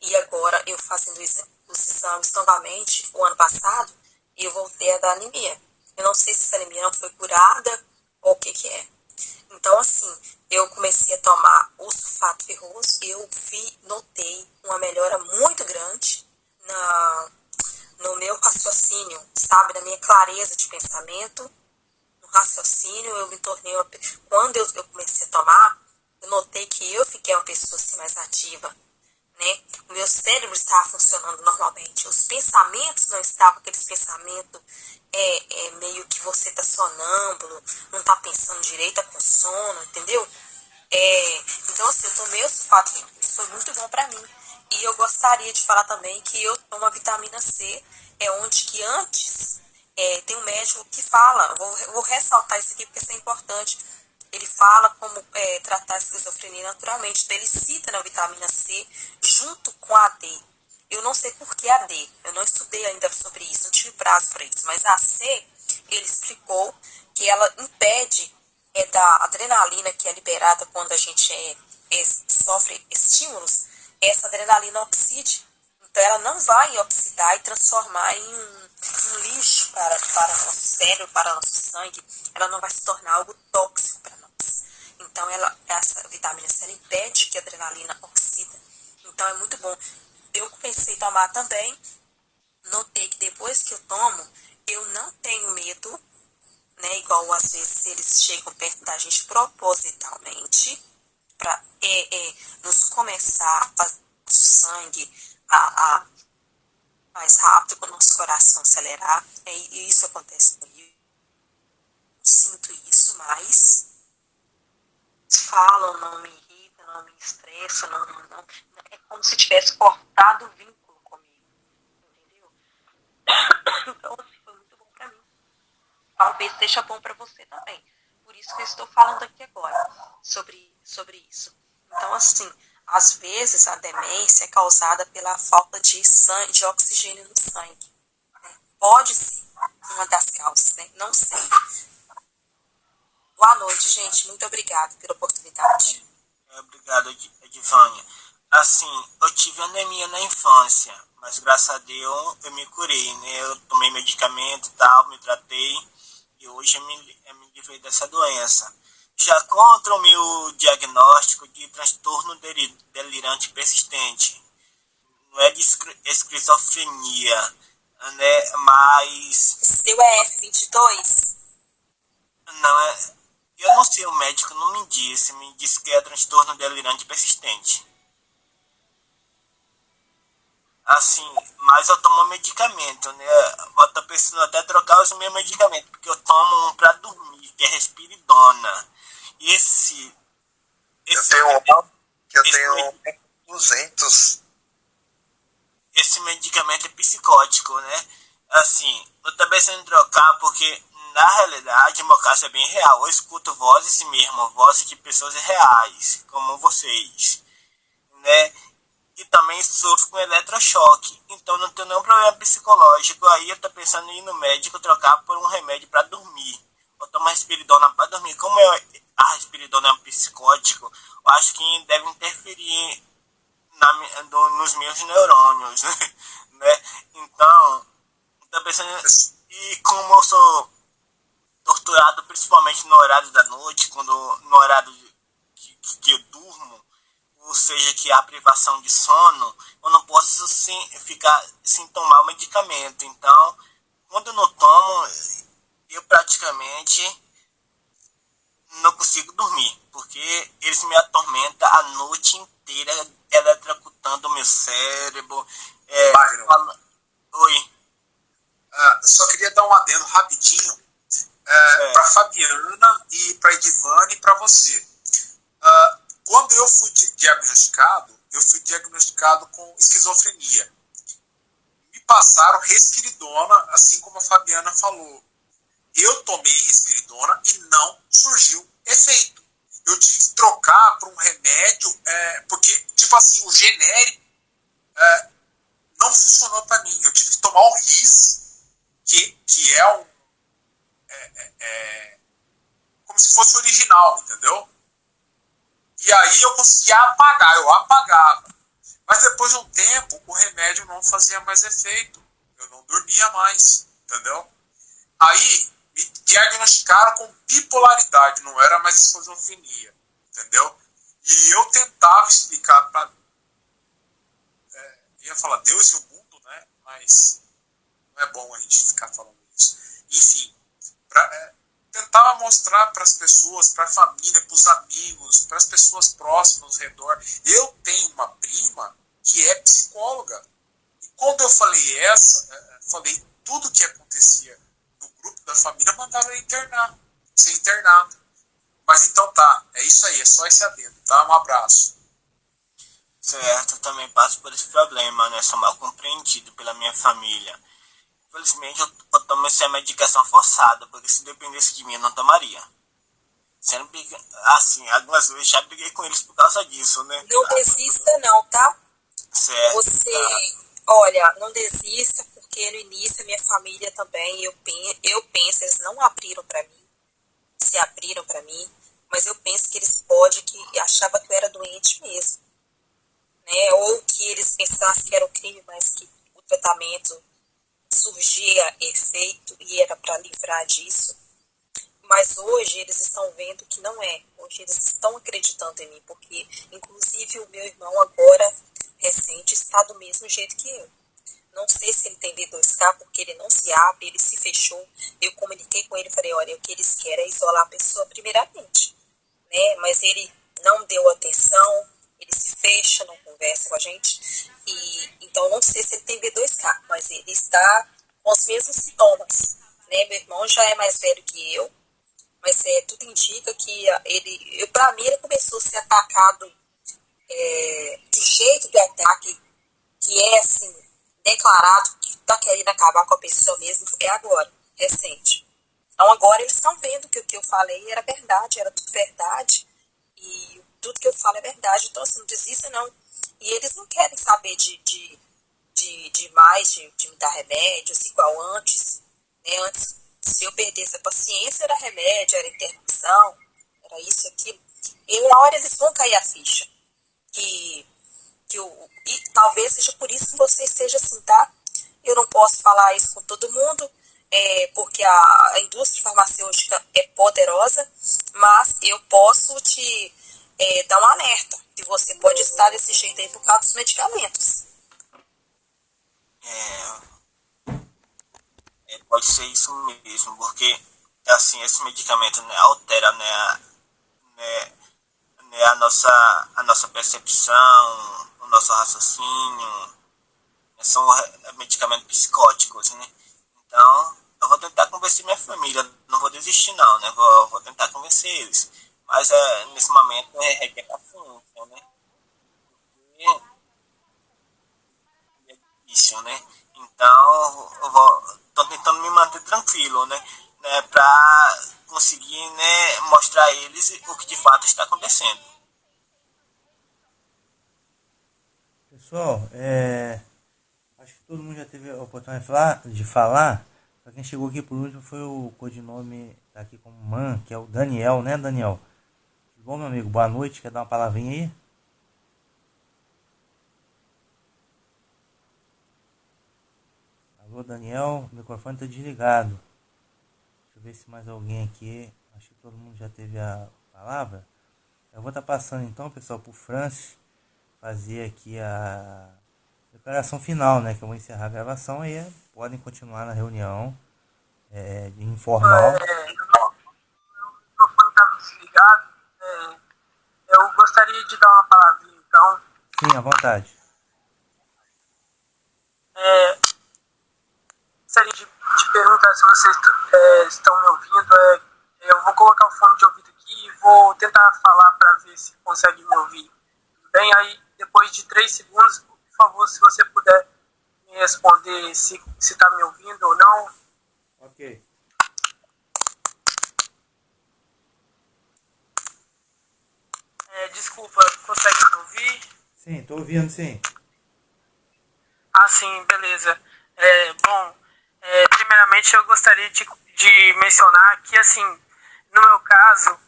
E agora, eu fazendo os exames novamente, o ano passado, eu voltei a dar anemia. Eu não sei se essa anemia não foi curada ou o que é. Então, assim, eu comecei a tomar o sulfato ferroso, eu notei uma melhora muito grande no meu raciocínio, sabe, na minha clareza de pensamento, no raciocínio, eu me tornei quando eu comecei a tomar, eu notei que eu fiquei uma pessoa assim, mais ativa. Né? O meu cérebro estava funcionando normalmente. Os pensamentos não estavam aqueles pensamentos meio que você está sonâmbulo, não está pensando direito, tá com sono, entendeu? Então, assim, eu tomei o sulfato, isso foi muito bom para mim. E eu gostaria de falar também que eu tomo a vitamina C, onde que antes tem um médico que fala, vou ressaltar isso aqui porque isso é importante. Ele fala como tratar a esquizofrenia naturalmente. Então, ele cita na vitamina C junto com a D. Eu não sei por que a D. Eu não estudei ainda sobre isso, não tive prazo para isso. Mas a C, ele explicou que ela impede da adrenalina que é liberada quando a gente sofre estímulos, essa adrenalina oxide. Então, ela não vai oxidar e transformar em um lixo para o nosso cérebro, para o nosso sangue. Ela não vai se tornar algo tóxico para nós. Então, essa vitamina C impede que a adrenalina oxida. Então, é muito bom. Eu comecei a tomar também. Notei que depois que eu tomo, eu não tenho medo, né? Igual às vezes eles chegam perto da gente propositalmente para nos começar a fazer o sangue mais rápido, com o nosso coração acelerar. E isso acontece comigo. Sinto isso, mas falam, não me irrita, não me estressa, não, é como se tivesse cortado o vínculo comigo, entendeu? Então, assim, foi muito bom pra mim. Talvez seja bom pra você também. Por isso que eu estou falando aqui agora sobre isso. Então, assim, às vezes a demência é causada pela falta de oxigênio no sangue. Né? Pode ser uma das causas, né? Não sei. Boa noite, gente. Muito obrigada pela oportunidade. Obrigado, Edivânia. Assim, eu tive anemia na infância, mas graças a Deus eu me curei, né? Eu tomei medicamento e tal, me tratei e hoje eu me livrei dessa doença. Já contra o meu diagnóstico de transtorno delirante persistente, não é de esquizofrenia, né? Mas... Seu é F22? Não é... Eu não sei, o médico não me disse que é transtorno delirante persistente. Assim, mas eu tomo medicamento, né? Eu tô precisando até trocar os meus medicamentos, porque eu tomo um pra dormir, que é Respiridona. Eu tenho 200. Esse medicamento é psicótico, né? Assim, eu tô pensando em trocar porque, na realidade, meu caso é bem real. Eu escuto vozes mesmo, vozes de pessoas reais, como vocês, né? E também sofro com eletrochoque, então não tenho nenhum problema psicológico. Aí eu tô pensando em ir no médico trocar por um remédio para dormir. Eu tomo risperidona para dormir. Como a risperidona é um psicótico, eu acho que deve interferir nos meus neurônios, né? Então, tô pensando, e como eu sou torturado principalmente no horário da noite, no horário que eu durmo, ou seja, que há privação de sono, eu não posso ficar sem tomar o medicamento. Então, quando eu não tomo, eu praticamente não consigo dormir, porque eles me atormentam a noite inteira, eletrocutando o meu cérebro. Wagner. Oi. Só queria dar um adendo rapidinho para Fabiana e para Edivane e para você. Quando eu fui diagnosticado com esquizofrenia. Me passaram risperidona, assim como a Fabiana falou. Eu tomei risperidona e não surgiu efeito. Eu tive que trocar para um remédio, porque, tipo assim, o genérico não funcionou para mim. Eu tive que tomar o RIS, que é um... como se fosse original, entendeu? E aí eu conseguia apagar, eu apagava. Mas depois de um tempo, o remédio não fazia mais efeito. Eu não dormia mais, entendeu? Aí me diagnosticaram com bipolaridade, não era mais esquizofrenia, entendeu? E eu tentava explicar para... ia falar Deus e o mundo, né? Mas não é bom a gente ficar falando isso. Enfim, tentava mostrar para as pessoas, para a família, para os amigos, para as pessoas próximas ao redor. Eu tenho uma prima que é psicóloga. E quando eu falei falei tudo que acontecia no grupo da família, mandaram eu internar, ser internado. Mas então tá, é isso aí, é só esse adendo, tá? Um abraço. Certo, eu também passo por esse problema, né? Sou mal compreendido pela minha família. Infelizmente, eu tomo essa medicação forçada, porque se dependesse de mim, eu não tomaria. Sempre, assim, algumas vezes já briguei com eles por causa disso, né? Não desista não, tá? Certo. Você, olha, não desista, porque no início a minha família também, eu penso, eles não abriram pra mim, se abriram pra mim, mas eu penso que eles que achava que eu era doente mesmo, né? Ou que eles pensassem que era um crime, mas que o tratamento surgia efeito e era para livrar disso. Mas hoje eles estão vendo que não é. Hoje eles estão acreditando em mim, porque inclusive o meu irmão agora, recente, está do mesmo jeito que eu. Não sei se ele tem B2K, porque ele não se abre, ele se fechou. Eu comuniquei com ele, falei, olha, o que eles querem é isolar a pessoa primeiramente, né? Mas ele não deu atenção, ele se fecha, não conversa com a gente. E então não sei se ele tem B2K, mas ele está com os mesmos sintomas, né? Meu irmão já é mais velho que eu, mas tudo indica que para mim ele começou a ser atacado do jeito do ataque que é assim, declarado que está querendo acabar com a pessoa mesmo, é agora, recente. Então agora eles estão vendo que o que eu falei era verdade, era tudo verdade, e tudo que eu falo é verdade, então assim, não desista não. E eles não querem saber de me dar remédios igual antes, né? Antes, se eu perdesse a paciência, era remédio, era interrupção, era isso, aquilo. E na hora eles vão cair a ficha. E talvez seja por isso que você esteja assim, tá? Eu não posso falar isso com todo mundo, porque a indústria farmacêutica é poderosa, mas eu posso te dar um alerta, que você pode estar desse jeito aí por causa dos medicamentos. Pode ser isso mesmo, porque assim, esse medicamento, né, altera, a nossa percepção, o nosso raciocínio, são medicamentos psicóticos, né? Então, eu vou tentar convencer minha família, não vou desistir não, né? Vou tentar convencer eles, mas nesse momento requer paciência, né? difícil, né? Então, tô tentando me manter tranquilo, né? Para conseguir, né, mostrar a eles o que de fato está acontecendo. Pessoal, acho que todo mundo já teve a oportunidade de falar. Só quem chegou aqui por último foi o codinome, tá aqui como Man, que é o Daniel, né, Daniel? Tudo bom, meu amigo? Boa noite. Quer dar uma palavrinha aí? Alô, Daniel, o microfone tá desligado. Deixa eu ver se mais alguém aqui. Acho que todo mundo já teve a palavra. Eu vou estar passando então, pessoal, pro Francis fazer aqui a declaração final, né? Que eu vou encerrar a gravação e podem continuar na reunião informal. O microfone estava desligado. Eu gostaria de dar uma palavrinha, então. Sim, à vontade. Gostaria de perguntar se vocês estão me ouvindo. Eu vou colocar o fone de ouvido aqui e vou tentar falar para ver se consegue me ouvir. Tudo bem? Aí, depois de 3 segundos, por favor, se você puder me responder se está me ouvindo ou não. Ok. Desculpa, consegue me ouvir? Sim, estou ouvindo, sim. Ah, sim, beleza. Primeiramente eu gostaria de mencionar que, assim, no meu caso,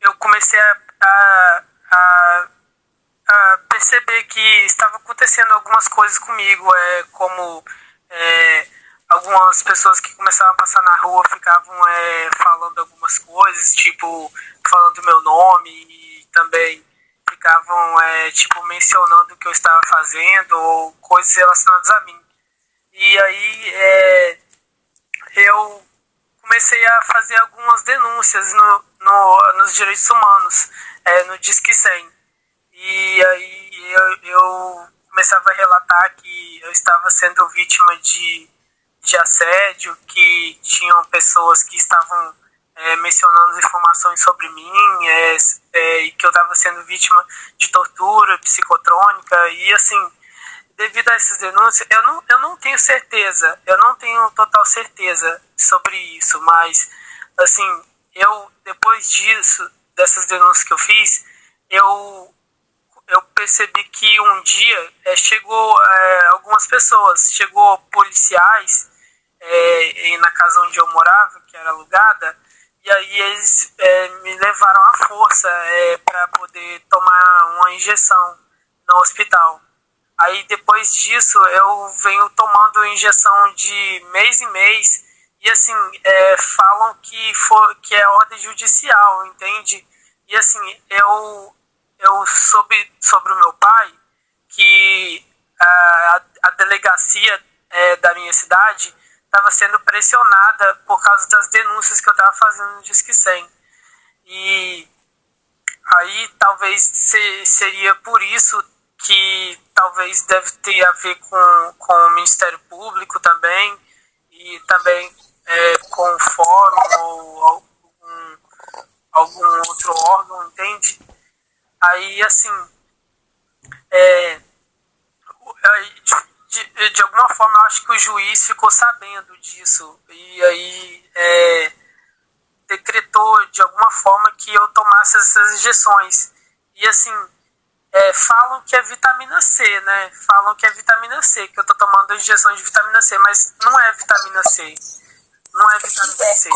eu comecei a perceber que estava acontecendo algumas coisas comigo, como algumas pessoas que começavam a passar na rua ficavam falando algumas coisas, tipo, falando meu nome, e também ficavam mencionando o que eu estava fazendo ou coisas relacionadas a mim. E aí eu comecei a fazer algumas denúncias nos direitos humanos, no Disque 100. E aí eu começava a relatar que eu estava sendo vítima de assédio, que tinham pessoas que estavam mencionando informações sobre mim, e que eu estava sendo vítima de tortura psicotrônica. E assim, devido a essas denúncias, eu não tenho certeza, eu não tenho total certeza sobre isso, mas assim, depois dessas denúncias que eu fiz, eu percebi que um dia chegou algumas pessoas, chegou policiais na casa onde eu morava, que era alugada, e aí eles me levaram à força para poder tomar uma injeção no hospital. Aí depois disso eu venho tomando injeção de mês em mês, e assim, falam que é ordem judicial, entende? E assim, eu soube sobre o meu pai que a delegacia da minha cidade estava sendo pressionada por causa das denúncias que eu estava fazendo no Disque 100. E aí talvez seria por isso que talvez deve ter a ver com o Ministério Público também, e também com o fórum ou algum outro órgão, entende? Aí, assim, de alguma forma eu acho que o juiz ficou sabendo disso, e aí decretou de alguma forma que eu tomasse essas injeções. E assim, falam que é vitamina C, né? Falam que é vitamina C, que eu tô tomando injeções de vitamina C, mas não é vitamina C. Não é vitamina C.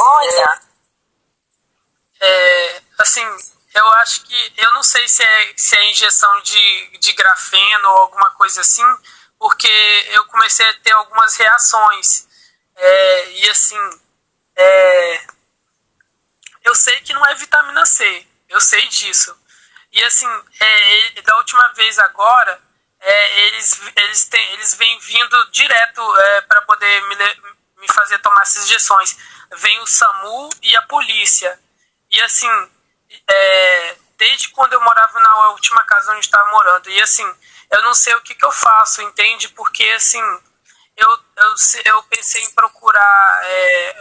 Assim, eu acho que, eu não sei se é injeção de grafeno ou alguma coisa assim, porque eu comecei a ter algumas reações. E assim, eu sei que não é vitamina C, eu sei disso. E assim, da última vez agora, eles vêm vindo direto para poder me fazer tomar essas injeções. Vem o SAMU e a polícia. E assim, desde quando eu morava na última casa onde estava morando. E assim, eu não sei o que eu faço, entende? Porque assim, eu pensei em procurar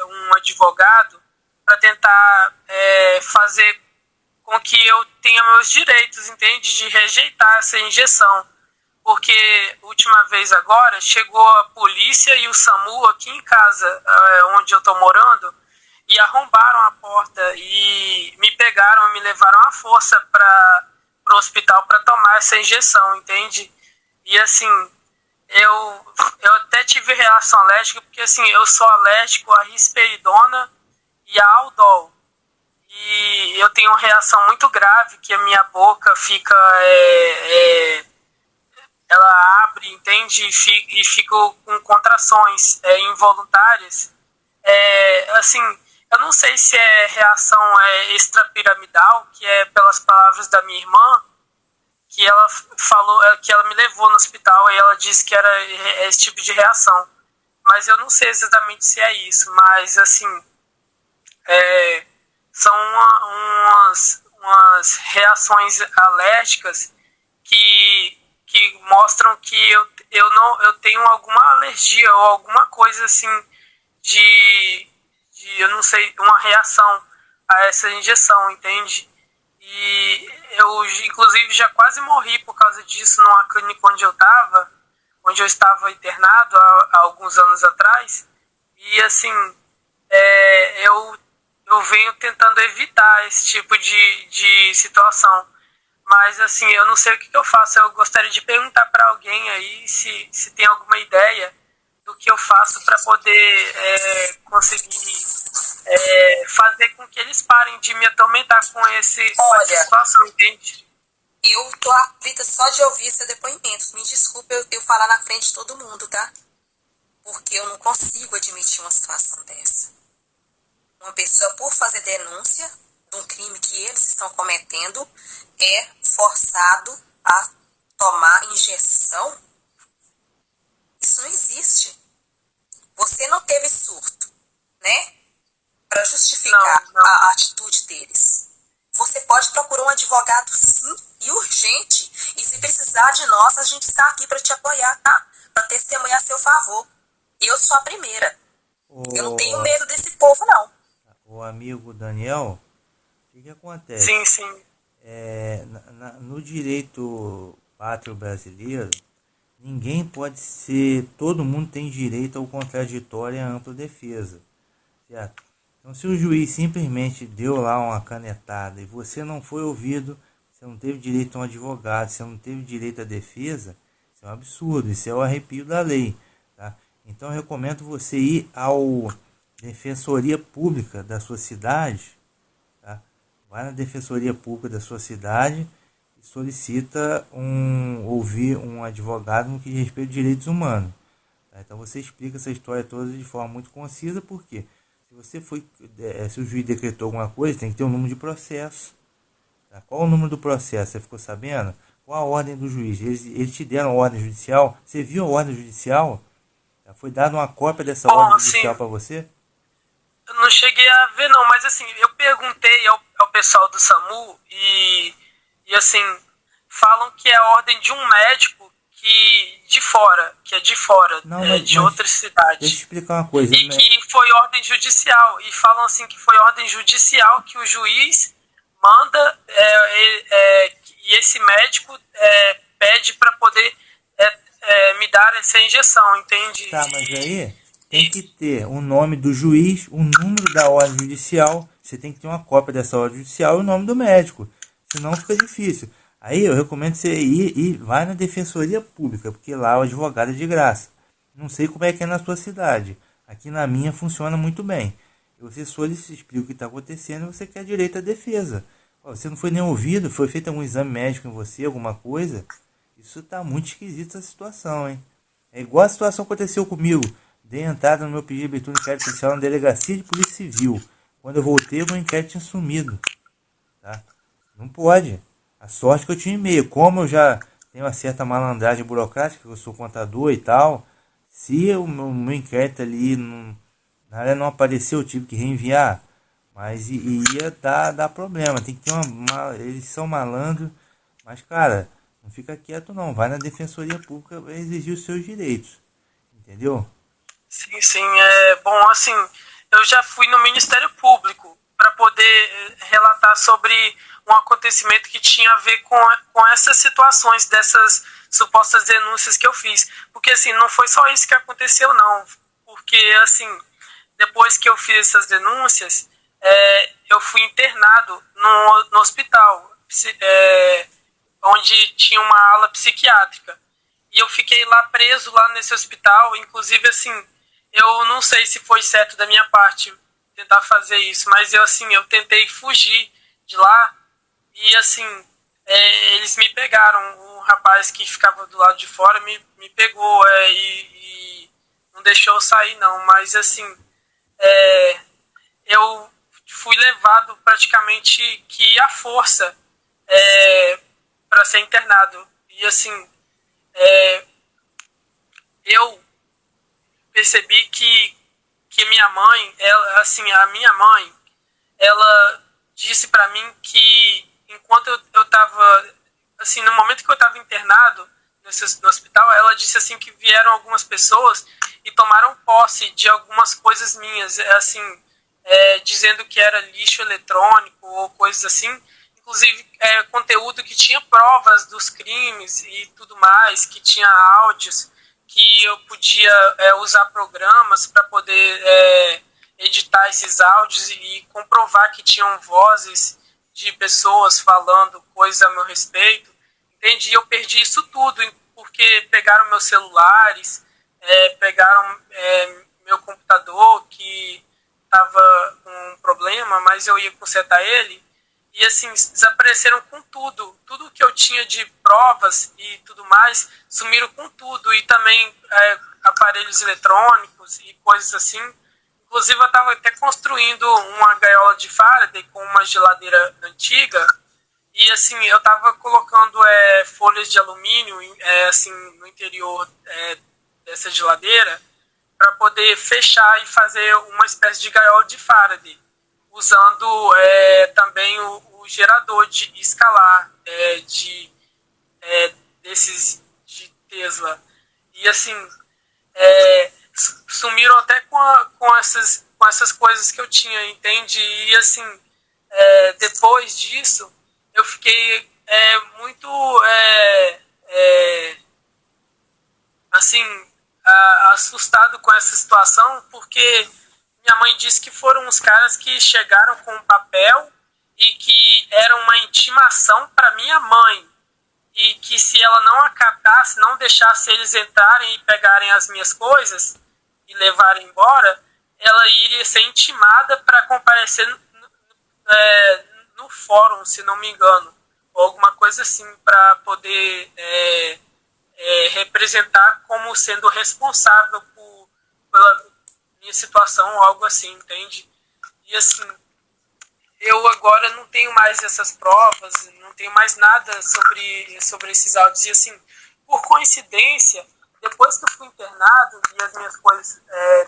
um advogado para tentar fazer com que eu tenha meus direitos, entende? De rejeitar essa injeção. porque última vez agora chegou a polícia e o SAMU aqui em casa, onde eu tô morando, e arrombaram a porta e me pegaram, me levaram à força para o hospital para tomar essa injeção, entende? E assim, eu até tive reação alérgica, porque assim, eu sou alérgico à risperidona e a Aldol. E eu tenho uma reação muito grave, que a minha boca fica... ela abre, entende? E fico com contrações involuntárias. Assim, eu não sei se é reação extrapiramidal, que é pelas palavras da minha irmã, que ela falou, que ela me levou no hospital e ela disse que era esse tipo de reação. Mas eu não sei exatamente se é isso, mas assim, são umas reações alérgicas que mostram que eu tenho alguma alergia ou alguma coisa assim de eu não sei, uma reação a essa injeção, entende? E eu, inclusive, já quase morri por causa disso numa clínica onde eu estava internado há alguns anos atrás. E, assim, eu venho tentando evitar esse tipo de situação. Mas, assim, eu não sei o que eu faço. Eu gostaria de perguntar para alguém aí se tem alguma ideia do que eu faço para poder conseguir fazer com que eles parem de me atormentar com essa situação, entende? Eu tô aflita só de ouvir seu depoimento. Me desculpe eu falar na frente de todo mundo, tá? Porque eu não consigo admitir uma situação dessa. Uma pessoa, por fazer denúncia de um crime que eles estão cometendo, é forçado a tomar injeção. Isso não existe. Você não teve surto, né? Para justificar a atitude deles. Você pode procurar um advogado, sim, e urgente. E se precisar de nós, a gente está aqui para te apoiar, tá? Para testemunhar a seu favor. Eu sou a primeira. Eu não tenho medo desse povo, não. O amigo Daniel, o que acontece? Sim, sim. No direito pátrio brasileiro, ninguém pode ser... Todo mundo tem direito ao contraditório e à ampla defesa. Certo? Então, se o juiz simplesmente deu lá uma canetada e você não foi ouvido, você não teve direito a um advogado, você não teve direito à defesa, isso é um absurdo, isso é o arrepio da lei. Tá? Então, eu recomendo você ir ao Defensoria Pública da sua cidade, tá? Vai na Defensoria Pública da sua cidade e solicita ouvir um advogado no que diz respeito a direitos humanos. Tá? Então, você explica essa história toda de forma muito concisa, porque se o juiz decretou alguma coisa, tem que ter um número de processo. Tá? Qual o número do processo? Você ficou sabendo? Qual a ordem do juiz? Eles te deram a ordem judicial? Você viu a ordem judicial? Foi dada uma cópia dessa ordem judicial para você? Eu não cheguei a ver, não, mas assim, eu perguntei ao pessoal do SAMU e assim, falam que é a ordem de um médico que é de fora, de outra cidade. Deixa eu explicar uma coisa. E que foi ordem judicial. E falam assim que foi ordem judicial que o juiz manda e esse médico pede para poder me dar essa injeção, entende? Tá, mas aí tem que ter o nome do juiz, o número da ordem judicial. Você tem que ter uma cópia dessa ordem judicial e o nome do médico. Senão fica difícil. Aí eu recomendo você ir e vai na Defensoria Pública, porque lá o advogado é de graça. Não sei como é que é na sua cidade. Aqui na minha funciona muito bem. Você solicita, explica o que está acontecendo e você quer direito à defesa. Você não foi nem ouvido, foi feito algum exame médico em você, alguma coisa? Isso está muito esquisito essa situação, hein? É igual a situação que aconteceu comigo. Dei entrada no meu pedido de abertura de inquérito policial na Delegacia de Polícia Civil. Quando eu voltei, o meu inquérito tinha sumido. Tá? Não pode. A sorte que eu tinha e-mail. Como eu já tenho uma certa malandragem burocrática, eu sou contador e tal, se o meu inquérito ali na área não apareceu, eu tive que reenviar. Mas ia dar problema. Tem que ter eles são malandros. Mas, cara, não fica quieto não. Vai na Defensoria Pública exigir os seus direitos. Entendeu? Sim, sim. Bom, assim, eu já fui no Ministério Público para poder relatar sobre um acontecimento que tinha a ver com essas situações dessas supostas denúncias que eu fiz. Porque, assim, não foi só isso que aconteceu, não. Porque, assim, depois que eu fiz essas denúncias, eu fui internado no hospital, onde tinha uma ala psiquiátrica. E eu fiquei lá preso, lá nesse hospital. Inclusive, assim, eu não sei se foi certo da minha parte tentar fazer isso, mas eu tentei fugir de lá. E, assim, eles me pegaram. O rapaz que ficava do lado de fora me pegou e não deixou eu sair, não. Mas, assim, eu fui levado praticamente que à força para ser internado. E, assim, eu percebi que minha mãe, a minha mãe, ela disse para mim que enquanto eu estava, assim, no momento que eu estava internado no hospital, ela disse assim que vieram algumas pessoas e tomaram posse de algumas coisas minhas, assim, dizendo que era lixo eletrônico ou coisas assim, inclusive conteúdo que tinha provas dos crimes e tudo mais, que tinha áudios, que eu podia usar programas para poder editar esses áudios e comprovar que tinham vozes de pessoas falando coisas a meu respeito, entende? E eu perdi isso tudo, porque pegaram meus celulares, pegaram meu computador, que estava com um problema, mas eu ia consertar ele, e assim, desapareceram com tudo. Tudo que eu tinha de provas e tudo mais, sumiram com tudo. E também aparelhos eletrônicos e coisas assim. Inclusive, eu estava até construindo uma gaiola de Faraday com uma geladeira antiga. E assim, eu estava colocando folhas de alumínio assim, no interior dessa geladeira para poder fechar e fazer uma espécie de gaiola de Faraday, usando também o gerador de escalar desses de Tesla. E assim, sumiram até com essas coisas que eu tinha, entende? E assim, depois disso, eu fiquei muito assim, assustado com essa situação, porque minha mãe disse que foram os caras que chegaram com um papel e que era uma intimação para minha mãe, e que se ela não acatasse, não deixasse eles entrarem e pegarem as minhas coisas e levarem embora, ela iria ser intimada para comparecer no fórum, se não me engano, ou alguma coisa assim, para poder representar como sendo responsável pela minha situação, ou algo assim, entende? E assim, eu agora não tenho mais essas provas, não tenho mais nada sobre esses áudios. E assim, por coincidência, depois que eu fui internado e as minhas coisas,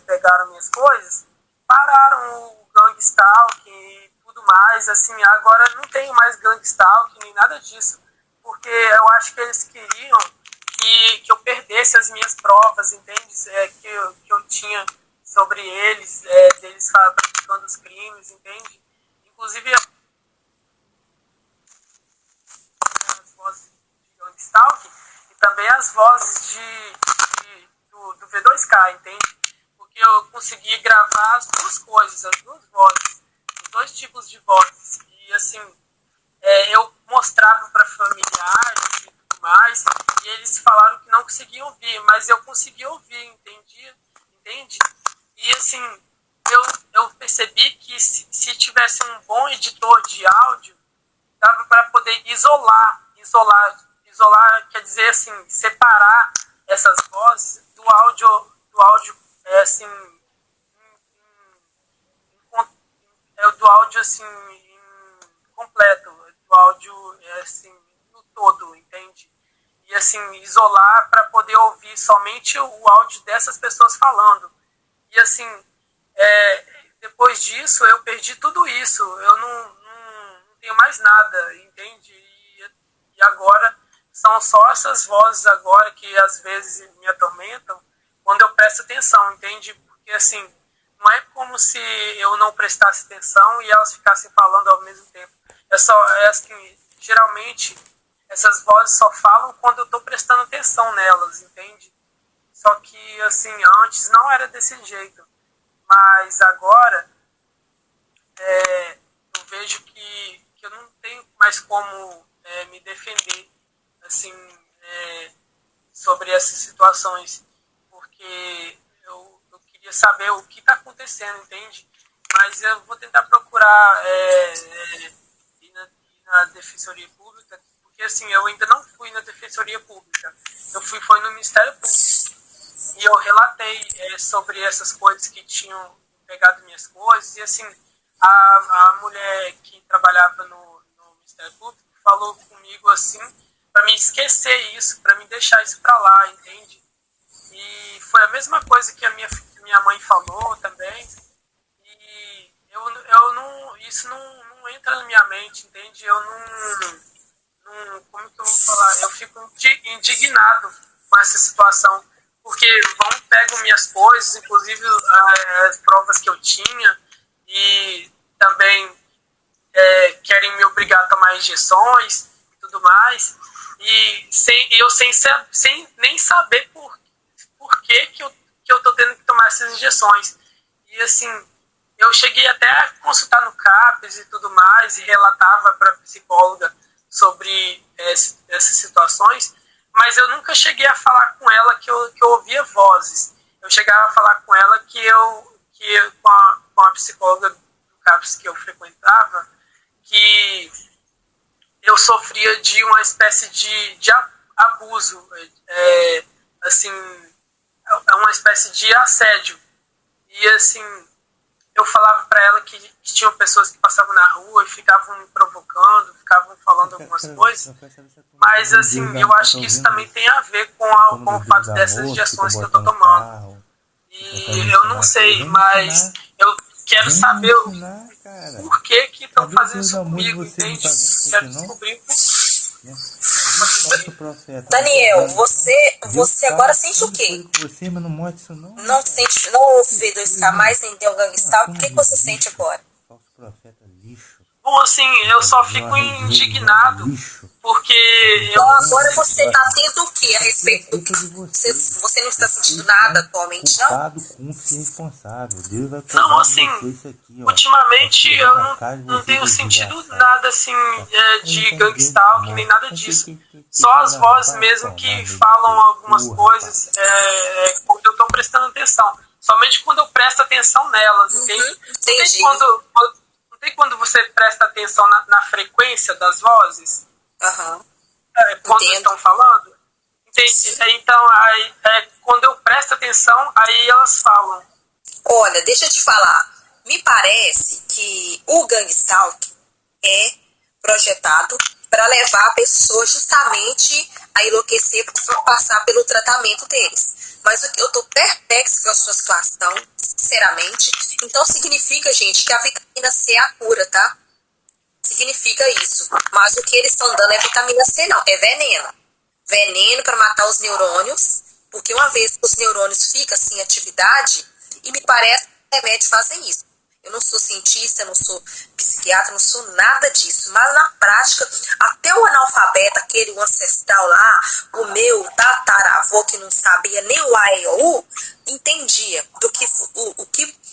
pegaram minhas coisas, pararam o Gang Stalk e tudo mais. Assim, agora não tenho mais Gang Stalk nem nada disso, porque eu acho que eles queriam que eu perdesse as minhas provas, entende? Que eu tinha sobre eles, deles praticando os crimes, entende? Inclusive, as vozes de Gang Stalk e também as vozes do V2K, entende? Porque eu consegui gravar as duas coisas, as duas vozes, os dois tipos de vozes. E assim, eu mostrava para familiares e tudo mais, e eles falaram que não conseguiam ouvir, mas eu consegui ouvir, entende? E assim, eu percebi que se tivesse um bom editor de áudio, dava para poder isolar, quer dizer assim, separar essas vozes do áudio assim, do áudio assim completo, do áudio assim no todo, entende? E assim, isolar para poder ouvir somente o áudio dessas pessoas falando. E assim, depois disso eu perdi tudo isso, eu não tenho mais nada, entende? E agora são só essas vozes agora que às vezes me atormentam quando eu presto atenção, entende? Porque assim, não é como se eu não prestasse atenção e elas ficassem falando ao mesmo tempo. Assim, geralmente essas vozes só falam quando eu tô prestando atenção nelas, entende? Só que, assim, antes não era desse jeito. Mas agora, eu vejo que eu não tenho mais como me defender, assim, sobre essas situações. Porque eu queria saber o que está acontecendo, entende? Mas eu vou tentar procurar ir na Defensoria Pública, porque, assim, eu ainda não fui na Defensoria Pública. Foi no Ministério Público. E eu relatei sobre essas coisas que tinham pegado minhas coisas. E, assim, a mulher que trabalhava no Ministério Público falou comigo, assim, para me esquecer isso, para me deixar isso para lá, entende? E foi a mesma coisa que a minha mãe falou também. E eu não, isso não entra na minha mente, entende? Eu não, como que eu vou falar? Eu fico indignado com essa situação. Porque pegam minhas coisas, inclusive as provas que eu tinha, e também querem me obrigar a tomar injeções e tudo mais, e eu sem nem saber por que eu tô tendo que tomar essas injeções. E, assim, eu cheguei até a consultar no CAPES e tudo mais, e relatava para a psicóloga sobre essas situações, mas eu nunca cheguei a falar com ela que eu ouvia vozes. Eu chegava a falar com ela com a psicóloga do CAPS que eu frequentava, que eu sofria de uma espécie de abuso, assim, uma espécie de assédio. E, assim, eu falava para ela que tinham pessoas que passavam na rua e ficavam me provocando, ficavam falando algumas coisas, mas, assim, eu acho que isso também tem a ver com o fato dessas injeções que eu tô tomando. E eu não sei, mas eu quero saber por que estão fazendo isso comigo, entende? Quero descobrir por quê. Daniel, você agora sente o quê? Não sente, não ouve V2K mais, nem deu gangstal. O que você sente agora? Bom, assim, eu só fico indignado, porque então agora você está tendo o que a respeito do que você não está sentindo nada atualmente, não? Não, assim, ultimamente eu não tenho sentido nada, assim, de gangstalk, nem nada disso. Só as vozes mesmo que falam algumas coisas quando eu estou prestando atenção. Somente quando eu presto atenção nelas, entende? Entendi. Não tem quando você presta atenção na frequência das vozes? Quando estão falando? Entende? Então, quando eu presto atenção, aí elas falam. Olha, deixa eu te falar. Me parece que o gangstalk é projetado para levar a pessoa justamente a enlouquecer para passar pelo tratamento deles. Mas eu tô perplexo com a sua situação, sinceramente. Então significa, gente, que a vitamina C é a cura, tá? Significa isso. Mas o que eles estão dando é vitamina C, não. É veneno. Veneno para matar os neurônios, porque uma vez que os neurônios ficam sem atividade, e me parece que os remédios fazem isso. Eu não sou cientista, não sou psiquiatra, não sou nada disso. Mas na prática, até o analfabeto, aquele ancestral lá, o meu tataravô que não sabia nem o A e o U, entendia do que,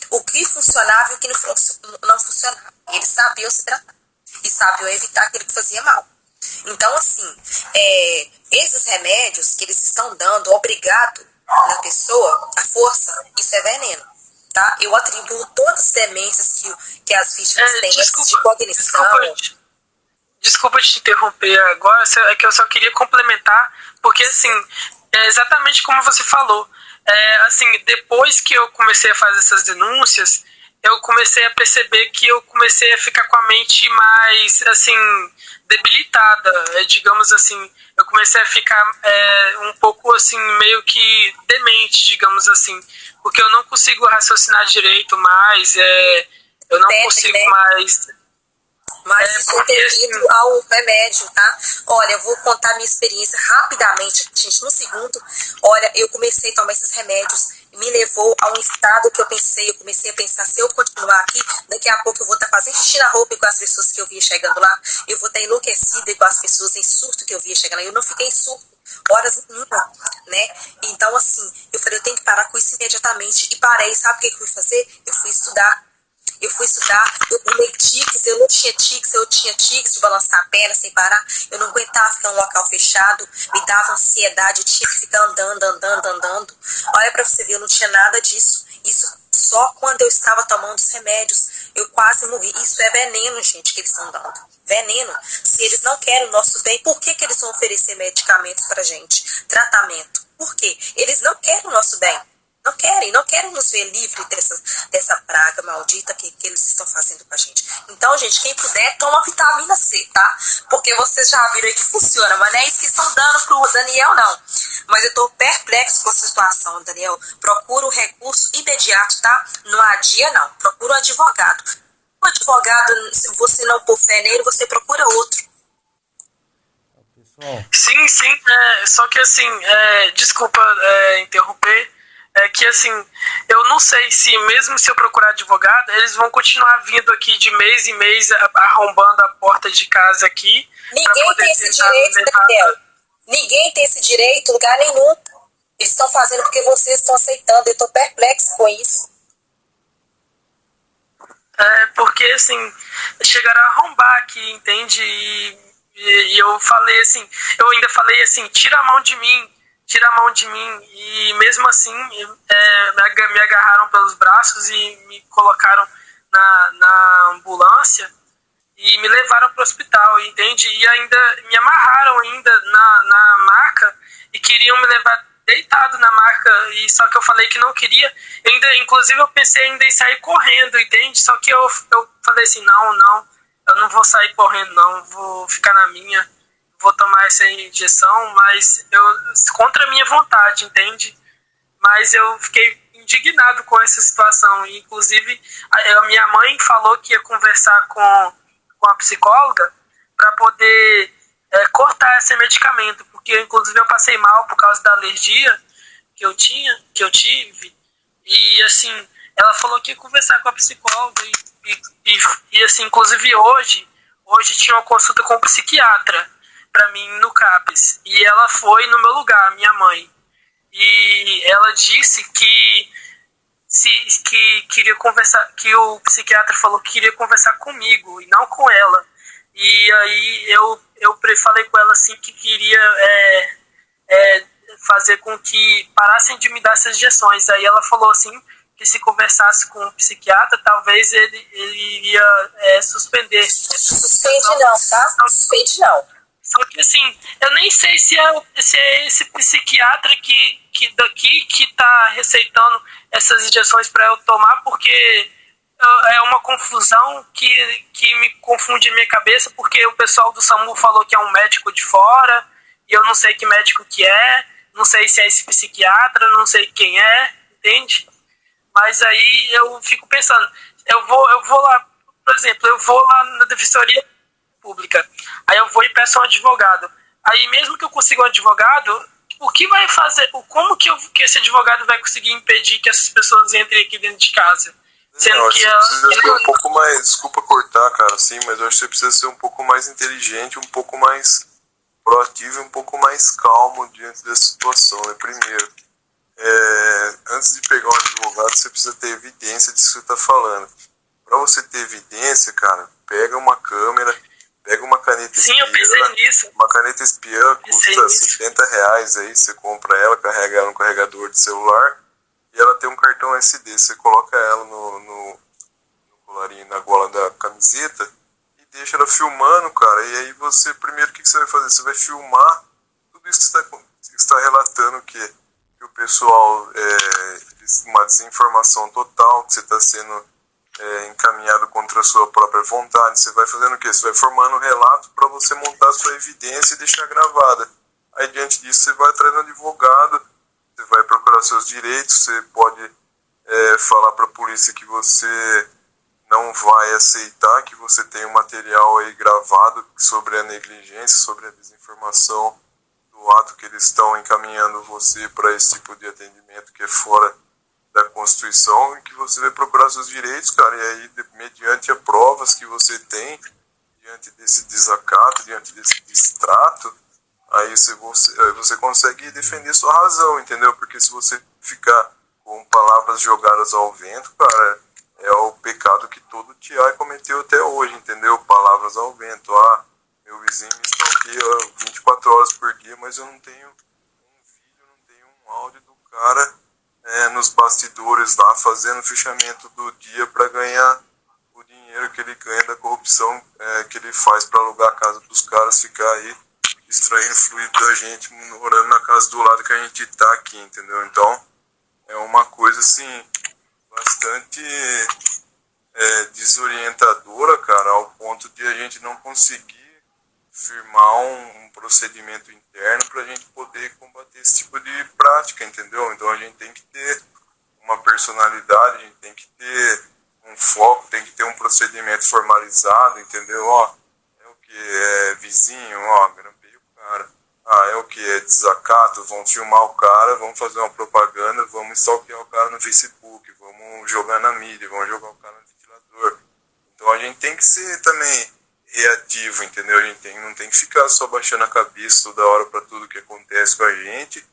o que funcionava e o que não funcionava. Eles sabiam se tratar e sabiam evitar aquilo que fazia mal. Então, assim, esses remédios que eles estão dando, obrigado na pessoa, a força, isso é veneno. Tá? Eu atribuo todas as demências que as vítimas têm, de cognição. Desculpa te interromper agora, é que eu só queria complementar, porque, assim, é exatamente como você falou. Assim, depois que eu comecei a fazer essas denúncias, eu comecei a perceber que eu comecei a ficar com a mente mais, assim, debilitada, digamos assim. Eu comecei a ficar um pouco, assim, meio que demente, digamos assim, porque eu não consigo raciocinar direito mais, eu não consigo mais... Mas isso é devido ao remédio, tá? Olha, eu vou contar minha experiência rapidamente, gente, no segundo. Olha, eu comecei a tomar esses remédios, me levou a um estado que eu comecei a pensar, se eu continuar aqui, daqui a pouco eu vou estar fazendo xixi na roupa igual as pessoas que eu via chegando lá, eu vou estar enlouquecida igual as pessoas em surto que eu via chegando lá. Eu não fiquei em surto horas nenhuma, né? Então, assim, eu falei, eu tenho que parar com isso imediatamente. E parei, sabe o que eu fui fazer? Eu fui estudar, eu pulei tiques, eu não tinha tiques, eu tinha tiques de balançar a perna sem parar, eu não aguentava ficar num local fechado, me dava ansiedade, eu tinha que ficar andando. Olha pra você ver, eu não tinha nada disso. Isso só quando eu estava tomando os remédios, eu quase morri. Isso é veneno, gente, que eles estão dando. Veneno. Se eles não querem o nosso bem, por que eles vão oferecer medicamentos pra gente? Tratamento. Por quê? Eles não querem o nosso bem. Não querem nos ver livre dessa praga maldita que eles estão fazendo com a gente. Então, gente, quem puder, toma vitamina C, tá? Porque vocês já viram aí que funciona, mas não é isso que estão dando pro Daniel, não. Mas eu tô perplexo com a situação, Daniel. Procura o recurso imediato, tá? Não adia, não. Procura um advogado. Um advogado, se você não pôr fé nele, você procura outro. Sim, só que assim, desculpa interromper, é que assim, eu não sei se mesmo se eu procurar advogado, eles vão continuar vindo aqui de mês em mês arrombando a porta de casa aqui. Ninguém tem esse direito, Daniel. Ninguém tem esse direito, lugar nenhum. Eles estão fazendo porque vocês estão aceitando. Eu estou perplexo com isso. Porque assim, chegaram a arrombar aqui, entende? E eu falei assim, eu ainda falei assim, tira a mão de mim, e mesmo assim me agarraram pelos braços e me colocaram na ambulância e me levaram para o hospital, entende? E ainda me amarraram ainda na maca e queriam me levar deitado na maca, e só que eu falei que não queria. Inclusive eu pensei ainda em sair correndo, entende? Só que eu falei assim, não, eu não vou sair correndo não, vou ficar na minha, vou tomar essa injeção, mas contra a minha vontade, entende? Mas eu fiquei indignado com essa situação. E, inclusive, a minha mãe falou que ia conversar com a psicóloga para poder cortar esse medicamento, porque, inclusive, eu passei mal por causa da alergia que eu tive. E, assim, ela falou que ia conversar com a psicóloga. E assim, inclusive, hoje tinha uma consulta com o psiquiatra para mim no CAPES, e ela foi no meu lugar, minha mãe, e ela disse que queria conversar, que o psiquiatra falou que queria conversar comigo e não com ela. E aí eu falei com ela assim que queria fazer com que parassem de me dar essas injeções. Aí ela falou assim que se conversasse com o psiquiatra, talvez ele iria suspender. Suspende não, tá? Suspende não. Só que assim, eu nem sei se é esse psiquiatra que tá receitando essas injeções para eu tomar, porque é uma confusão que me confunde a minha cabeça, porque o pessoal do SAMU falou que é um médico de fora, e eu não sei que médico que é, não sei se é esse psiquiatra, não sei quem é, entende? Mas aí eu fico pensando, eu vou lá, por exemplo, eu vou lá na Defensoria Pública, aí eu vou e peço um advogado. Aí mesmo que eu consiga um advogado, o que vai fazer, como que esse advogado vai conseguir impedir que essas pessoas entrem aqui dentro de casa? Sendo não, que você precisa ser um pouco mais, desculpa cortar, cara, sim, mas eu acho que você precisa ser um pouco mais inteligente, um pouco mais proativo e um pouco mais calmo diante dessa situação, né? Primeiro, antes de pegar um advogado, você precisa ter evidência disso que você está falando. Para você ter evidência, cara, pega uma câmera, pega uma caneta espiã. Sim, eu pensei nisso. Uma caneta espiã custa R$70 aí, você compra ela, carrega ela no carregador de celular e ela tem um cartão SD. Você coloca ela no colarinho, na gola da camiseta e deixa ela filmando, cara. E aí você, primeiro, o que você vai fazer? Você vai filmar tudo isso que você está relatando, que o pessoal, uma desinformação total, que você está sendo encaminhado contra a sua própria vontade. Você vai fazendo o quê? Você vai formando um relato para você montar a sua evidência e deixar gravada. Aí, diante disso, você vai atrás do advogado, você vai procurar seus direitos, você pode falar para a polícia que você não vai aceitar que você tenha um material aí gravado sobre a negligência, sobre a desinformação do ato que eles estão encaminhando você para esse tipo de atendimento que é fora da Constituição, e que você vai procurar seus direitos, cara, e aí, mediante as provas que você tem, diante desse desacato, diante desse distrato, aí você consegue defender sua razão, entendeu? Porque se você ficar com palavras jogadas ao vento, cara, é o pecado que todo Tiai cometeu até hoje, entendeu? Palavras ao vento. Ah, meu vizinho me stalkeia 24 horas por dia, mas eu não tenho um vídeo, não tenho um áudio do cara nos bastidores lá, fazendo o fechamento do dia para ganhar o dinheiro que ele ganha da corrupção que ele faz para alugar a casa dos caras, ficar aí extraindo fluido da gente, morando na casa do lado que a gente tá aqui, entendeu? Então, é uma coisa, assim, bastante desorientadora, cara, ao ponto de a gente não conseguir firmar um procedimento interno para a gente poder combater esse tipo de prática, entendeu? Então a gente tem que ter uma personalidade, a gente tem que ter um foco, tem que ter um procedimento formalizado, entendeu? Ó, é o que? É vizinho, ó, grampei o cara. Ah, é o que? É desacato, vão filmar o cara, vamos fazer uma propaganda, vamos stalkear o cara no Facebook, vamos jogar na mídia, vamos jogar o cara no ventilador. Então a gente tem que ser também reativo, entendeu? A gente não tem que ficar só baixando a cabeça toda hora para tudo que acontece com a gente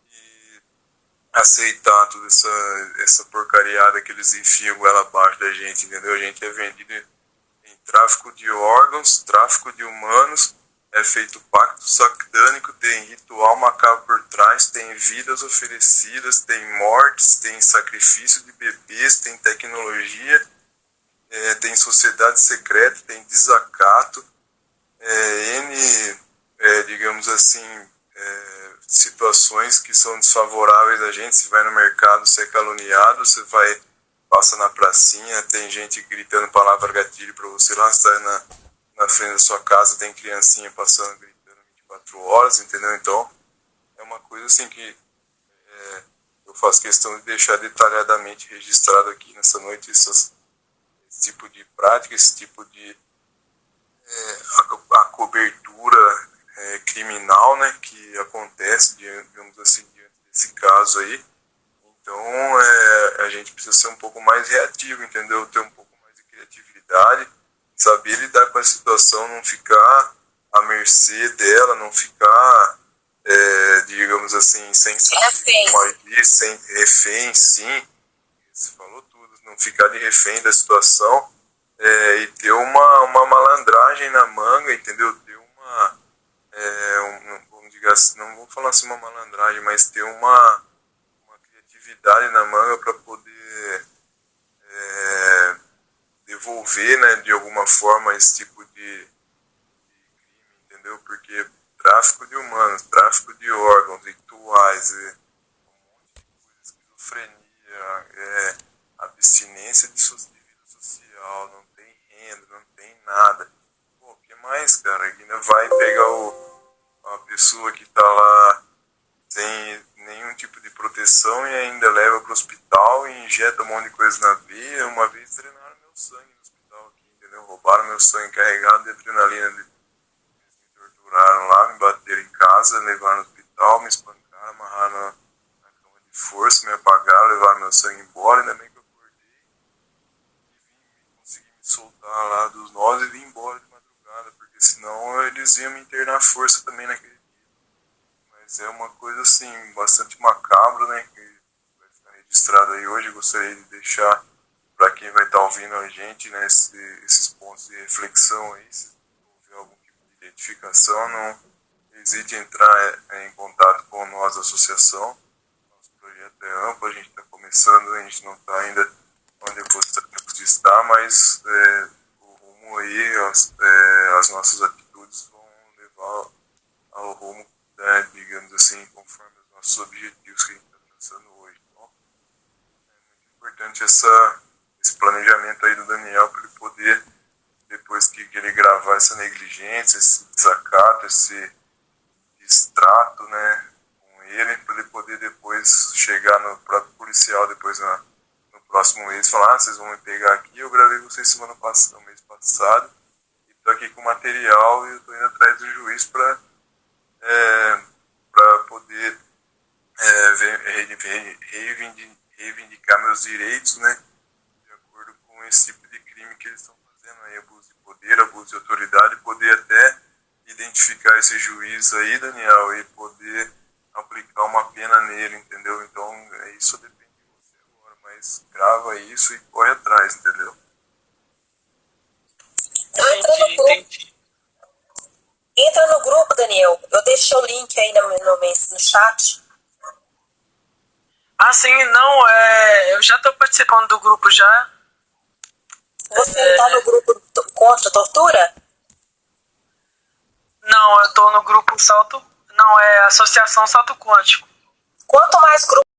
e aceitar toda essa porcariada que eles enfiam ela abaixo da gente, entendeu? A gente é vendido em tráfico de órgãos, tráfico de humanos, é feito pacto satânico, tem ritual macabro por trás, tem vidas oferecidas, tem mortes, tem sacrifício de bebês, tem tecnologia, tem sociedade secreta, tem desacato, digamos assim, situações que são desfavoráveis a gente. Você vai no mercado, você é caluniado, você passa na pracinha, tem gente gritando palavra gatilho pra você lá, você tá na frente da sua casa, tem criancinha passando, gritando 24 horas, entendeu? Então, é uma coisa assim que eu faço questão de deixar detalhadamente registrado aqui nessa noite, esse tipo de prática, esse tipo de a cobertura criminal, né, que acontece, digamos assim, diante desse caso aí. Então, a gente precisa ser um pouco mais reativo, entendeu? Ter um pouco mais de criatividade, saber lidar com a situação, não ficar à mercê dela, não ficar, digamos assim, sem agir, sem refém, sim, você falou tudo, não ficar de refém da situação, e ter uma malandragem na manga, entendeu? Ter vamos dizer assim, não vou falar assim uma malandragem, mas ter uma criatividade na manga para poder devolver, né, de alguma forma esse tipo de crime, entendeu? Porque tráfico de humanos, tráfico de órgãos, rituais, um monte de coisa, esquizofrenia, abstinência de vida social, não tem renda, não tem nada. Pô, o que mais, cara? Ainda vai pegar uma pessoa que tá lá sem nenhum tipo de proteção e ainda leva pro hospital e injeta um monte de coisa na veia. Uma vez drenaram meu sangue no hospital aqui, entendeu? Roubaram meu sangue carregado de adrenalina. Eles me torturaram lá, me bateram em casa, levaram no hospital, me espancaram, amarraram na cama de força, me apagaram, levaram meu sangue embora. Ainda bem que eu acordei e consegui me soltar lá dos nós e vim embora de madrugada, porque senão eles iam me internar à força também naquele dia. Mas é uma coisa assim, bastante macabra, né, que vai ficar registrado aí hoje. Eu gostaria de deixar para quem vai estar ouvindo a gente, né, esses pontos de reflexão aí. Se houver algum tipo de identificação, não hesite em entrar em contato com nós da associação. Nosso projeto é amplo, a gente está começando, a gente não está ainda onde gostaríamos de estar, mas o rumo aí, as nossas atitudes vão levar ao rumo, digamos assim, conforme os nossos objetivos que a gente está traçando hoje. Então, é muito importante esse planejamento aí do Daniel, para ele poder, depois que ele gravar essa negligência, esse desacato, esse distrato, né, com ele, para ele poder depois chegar no próprio policial, depois no próximo mês falar, vocês vão me pegar aqui, eu gravei vocês no mês passado, e tô aqui com material e eu tô indo atrás do juiz para poder reivindicar meus direitos, né, de acordo com esse tipo de crime que eles estão fazendo aí, abuso de poder, abuso de autoridade, poder até identificar esse juiz aí, Daniel, e poder aplicar uma pena nele, entendeu? Então, isso depende de você agora, mas grava isso e corre atrás, entendeu? Entra no grupo, Daniel. Eu deixei o link aí no chat. Ah, sim, não, eu já tô participando do grupo já. Você tá no grupo contra a tortura? Não, eu tô no grupo Associação Salto Quântico. Quanto mais grupo